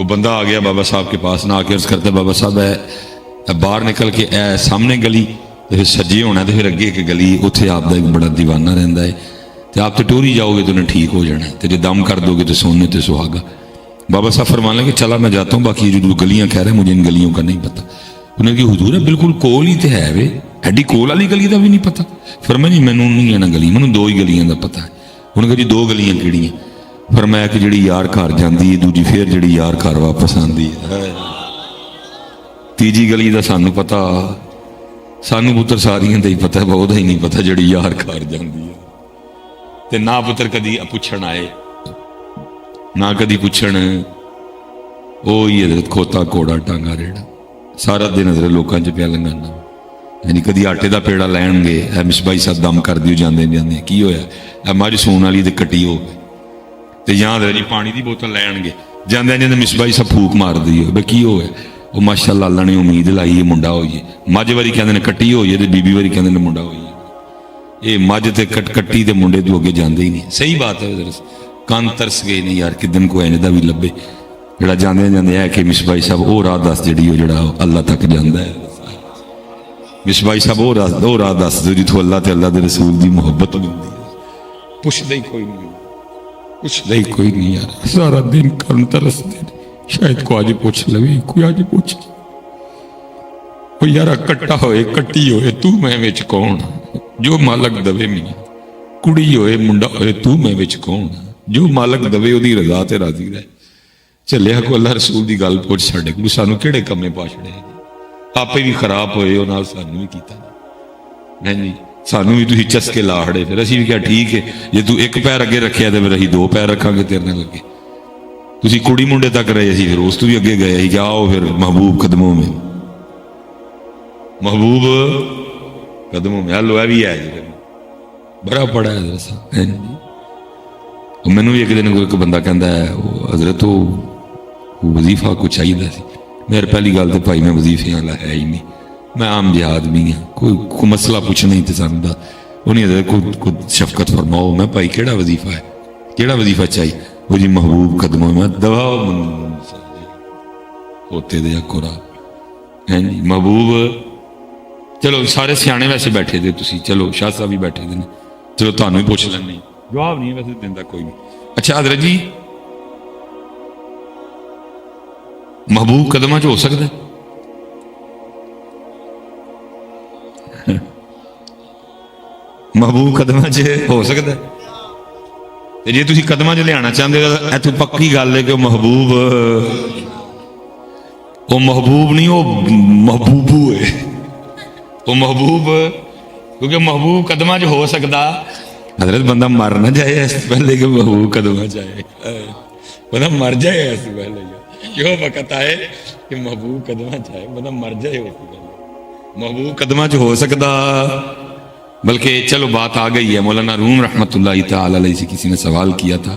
وہ بندہ آ گیا بابا صاحب کے پاس نہ آ کے عرض کرتا بابا صاحب ہے باہر نکل کے اے سامنے گلی پھر سجے ہونا تو پھر اگے ایک گلی اتنے آپ کا ایک بڑا دیوانہ رہتا ہے تو آپ تو ٹوری جاؤ گے تو انہیں ٹھیک ہو جانا ہے تو جب دم کر دو گے تو سونے تو سہاگا بابا صاحب فرمانے لگے چلا میں جاتا ہوں باقی جو گلیاں کہہ رہے ہیں مجھے ان گلیوں کا نہیں پتا انہیں کہ حضور ہے بالکل کول ہی تو ہے وے ایڈی کول والی گلی کا بھی نہیں پتا فرمایا جی مینوں نہیں ہے نا گلی مینوں دو ہی گلیاں کا پتا ہے انہیں کہا جی دو گلیاں کہڑیاں فرمایا کہ جڑی یار گھر جاندی ہے دوجی پھر جڑی یار گھر واپس آندی ہے تیجی گلی کا سانوں پتا سانوں پتر ساریاں دا ہی پتا ہے بہت ہی نہیں پتا جڑی یار گھر جاندی ہے تے نہ پتر کدی پوچھن آئے نہ کدی پوچھن وہی حضرت کھوتا کوڑا ٹانگا ریڑا سارا دن حضرت لوکاں چ پیا لنگانا یعنی کدی آٹے دا پیڑا لین گے اے مصباحی صاحب دم کر دیو جاندے جاندے کی ہویا اے مجھ سون والی تے کٹی ہو تے یا حضرت جی پانی دی بوتل لین گے جاندے جاندے مصباحی صاحب پھوک مار دی ہو بے کی ہویا وہ ماشاءاللہ اللہ نے امید لائی ہے منڈا ہوئیے مجھ واری کہندے نے کٹی ہوئی ہے تے بی بی واری کہندے نے منڈا ہوئی ہے یہ مجھ تے کٹی تے منڈے تو اگے جاندے ہی نہیں صحیح بات ہے حضرت کان ترس گئے نہیں یار کدن کو ایندا بھی لبے جڑا جاندے جاندے ہے کہ مصباحی صاحب وہ راہ دس جڑی ہو جڑا اللہ تک جاندا ہے مصباحی صاحب وہ راہ دس دو جتھوں اللہ تے اللہ دے رسول دی محبت ملدی ہے پوچھدا ہی کوئی نہیں پوچھدا ہی کوئی نہیں یار سارا دن کان ترس دے شاید کو آج پوچھ لوے کوئی آج پوچھ وہ یارا کٹا ہوئے کٹی ہوئے تو میں وچ کون جو مالک دوے میاں کڑی ہوئے منڈا ہوئے تو میں وچ کون جو مالک دوے دی رضا تے راضی رہے چلیا کو اللہ رسول دی گل پوچھ چھڑے کو سانو کیڑے کمے پا چھڑے آپے بھی خراب ہوئے اور نال سانو بھی کیتا نہیں سانو بھی تسی چسکے لاڑے پھر اسی بھی کہا ٹھیک ہے جے تو ایک پیر اگے رکھیا تے پھر اسی دو پیر رکھاں گے تیرنے لگے تسی کڑی منڈے تک رہے سی پھر اس تو بھی اگے گئے ہی کہ آؤ پھر محبوب قدموں میں محبوب قدموں میں ہلو بھی ہے جی بڑا پڑا ہے حضرت میں نے ایک دن کوئی بندہ کہندا ہے حضرت وہ وظیفہ کچھ چاہیے سی میرے پہلی گل تو بھائی میں وظیفے والا ہے ہی نہیں میں عام جہاد بھی ہاں کوئی مسئلہ پوچھنا ہی تو سانوں دا انہیں حضرت کو شفقت فرماؤ میں بھائی کیڑا وظیفہ ہے کیڑا وظیفہ چاہیے وہ جی محبوب قدموں میں دوا ہوتے دیا کورا ہیں جی محبوب چلو سارے سیانے ویسے بیٹھے دے تسی چلو شاہ صاحب بھی بیٹھے دے چلو تانوں ہی پوچھ لینے جواب نہیں ویسے دیندا کوئی نہیں اچھا حضرت جی محبوب قدمہ چ ہو سکتا ہے محبوب قدمہ چ ہو سکتا ہے جی تسی قدمہ چ لیانا چاہتے ہو ایتھوں پکی گل ہے کہ محبوب وہ محبوب نہیں وہ محبوبو ہے وہ محبوب کیونکہ محبوب قدمہ چ ہو سکتا حضرت بندہ مر نہ جائے اس پہلے کہ محبوب قدمہ جائے بندہ مر جائے اس پہلے کیوں وقت آئے کہ محبوب قدمہ جائے بندہ مر جائے اس پہلے محبوب قدمہ چ ہو سکتا بلکہ چلو بات آ گئی ہے مولانا روم رحمۃ اللہ تعالی علیہ سے کسی نے سوال کیا تھا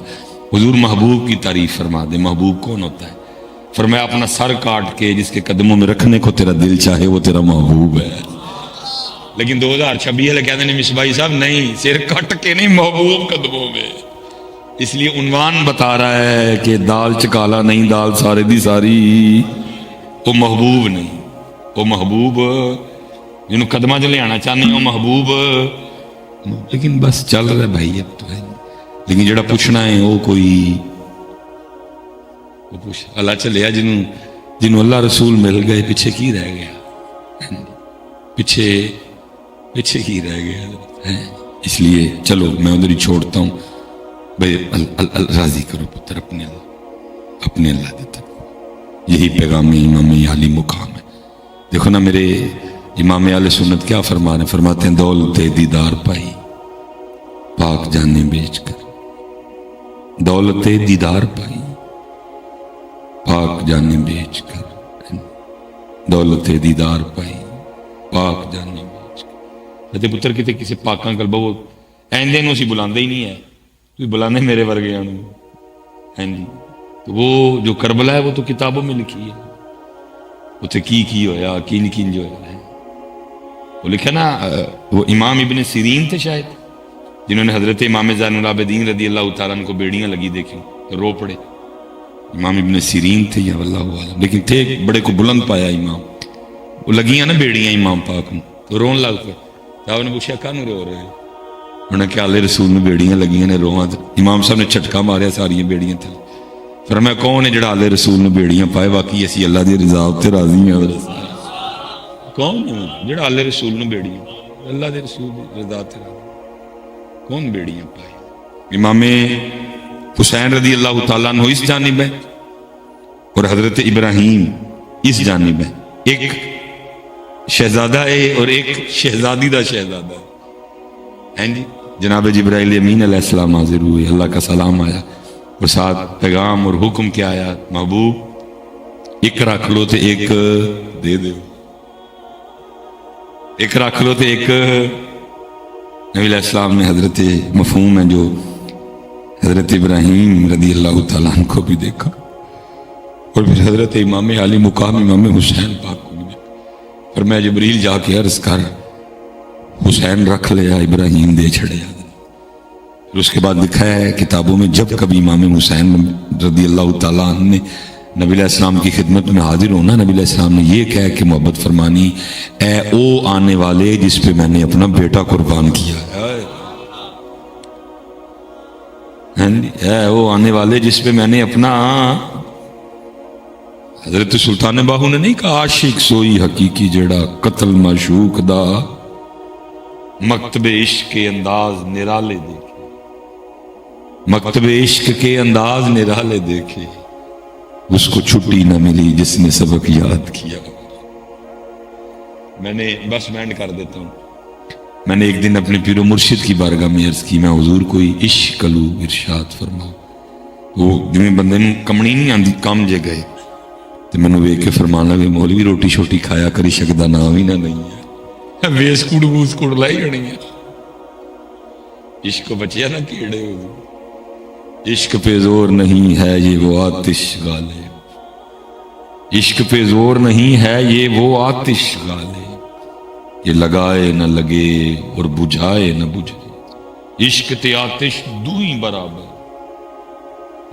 حضور محبوب کی تعریف فرما دے محبوب کون ہوتا ہے فرمایا اپنا سر کاٹ کے جس کے قدموں میں رکھنے کو تیرا دل چاہے وہ تیرا محبوب ہے لیکن 2026 والے کہتے ہیں مصباحی صاحب نہیں سر کٹ کے نہیں محبوب قدموں میں اس لیے عنوان بتا رہا ہے کہ دال چکالا نہیں دال سارے دی ساری وہ محبوب نہیں وہ محبوب جنہوں قدمہ چ لے چاہنے ہو محبوب لیکن بس چل رہا ہے بھائی اب تو ہے لیکن جڑا پوچھنا ہے وہ کوئی وہ پوچھ اللہ چلیا جنہوں اللہ رسول مل گئے پیچھے کی رہ گیا پیچھے کی رہ گیا اس لیے چلو میں ادھر ہی چھوڑتا ہوں بھائی راضی کرو پتر اپنے اللہ دیتا یہی پیغام امام عالی مقام ہے دیکھو نا میرے امام اہل سنت کیا فرما رہے ہیں فرماتے ہیں دولت دیدار پائی پاک جانے بیچ کر دولت دیدار پائی پاک جانے بیچ کر دولت دیدار پائی پاک جانے بیچ کر تے پتر کتے کسی پاکاں کل بہت ایندے نو سی بلاندے ہی نہیں ہے تو بلانے میرے ورگے آنو ہیں جی تو وہ جو کربلا ہے وہ تو کتابوں میں لکھی ہے وہ تے کی ہویا کی جو ہے وہ لکھا نا وہ امام ابن سیرین تھے شاید جنہوں نے حضرت امام زین العابدین رضی اللہ تعالیٰ عنہ کو بیڑیاں لگی دیکھیں تو رو پڑے امام ابن سیرین تھے یا واللہ عالم، لیکن تھے بڑے کو بلند پایا امام. وہ لگیاں نا بیڑیاں امام پاک کو تو رون لگ پہ. آپ نے پوچھا کہاں رو رہے؟ انہوں نے کہا اللہ رسول میں بیڑیاں لگیاں نے رواں. امام صاحب نے جھٹکا ماریا ساری بیڑیاں تھے. فرمایا کون ہے جڑا اللہ رسول نے بیڑیاں پائے؟ باقی اسی اللہ دی رضا تے راضی ہیں. کون ہے جڑا اللہ رسول نے بیڑیاں؟ اللہ دے رسول دی رضا تے راضی. کون بیڑیاں پائے؟ امام حسین رضی اللہ تعالیٰ عنہ اس جانب ہے اور حضرت ابراہیم اس جانب ہے. ایک شہزادہ ہے اور ایک شہزادی دا شہزادہ ہے. جی جناب جبرائیل امین علیہ السلام حاضر ہوئے. اللہ کا سلام آیا اور ساتھ پیغام اور حکم کیا آیا؟ محبوب ایک رکھ لو تو ایک دے دو. ایک رکھ لو تو ایک. نبی علیہ السلام نے حضرت مفہوم ہے جو حضرت ابراہیم رضی اللہ تعالیٰ عنہ کو بھی دیکھا اور پھر حضرت امام علی مقام امام حسین پاک کو بھی دیکھا. اور میں جبریل جا کے عرض کر حسین رکھ لیا ابراہیم دے چھڑے. پھر اس کے بعد لکھا ہے کتابوں میں جب کبھی امام حسین رضی اللہ تعالیٰ عنہ نے نبی علیہ السلام کی خدمت میں حاضر ہونا، نبی علیہ السلام نے یہ کہہ کہ محبت فرمانی اے او آنے والے جس پہ میں نے اپنا بیٹا قربان کیا. اے او آنے والے جس پہ میں نے اپنا. حضرت سلطان باہو نے نہیں کہا عاشق سوئی حقیقی جڑا قتل معشوق دا مکتب عشق کے انداز نرالے دیکھے. مکتب عشق کے انداز نرالے دیکھے اس کو چھٹی نہ ملی جس نے سبق یاد کیا. میں نے بس مینڈ کر دیتا ہوں. میں نے ایک دن اپنے پیر و مرشد کی بارگاہ میں عرض کی میں حضور کوئی عشق کلو ارشاد فرماؤ. وہ جویں بندے نوں کمنی نہیں آندی کم جے گئے تو میں نے ویکھ کے فرمانا کہ مولوی روٹی شوٹی کھایا کری شکدا نام ہی نہ نہیں ہے ویس کوڑ بوس کوڑ لائی ہونی ہے. عشق بچیا نہ کیڑے ہو. عشق پہ زور نہیں ہے یہ وہ آتش غالب. عشق پہ زور نہیں ہے یہ وہ آتش غالب. یہ لگائے نہ لگے اور بجھائے نہ بجھے. عشق تے آتش دوہیں برابر.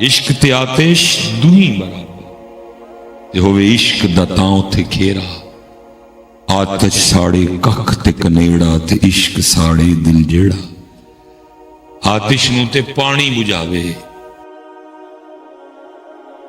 عشق تے آتش دوہیں برابر. تے ہوئے عشق دا تاؤں تے کھیرا. آتش ساڑے ککھ تے کنیڑا تے عشق ساڑے دل جیڑا. آتش نو تے پانی بجھاوے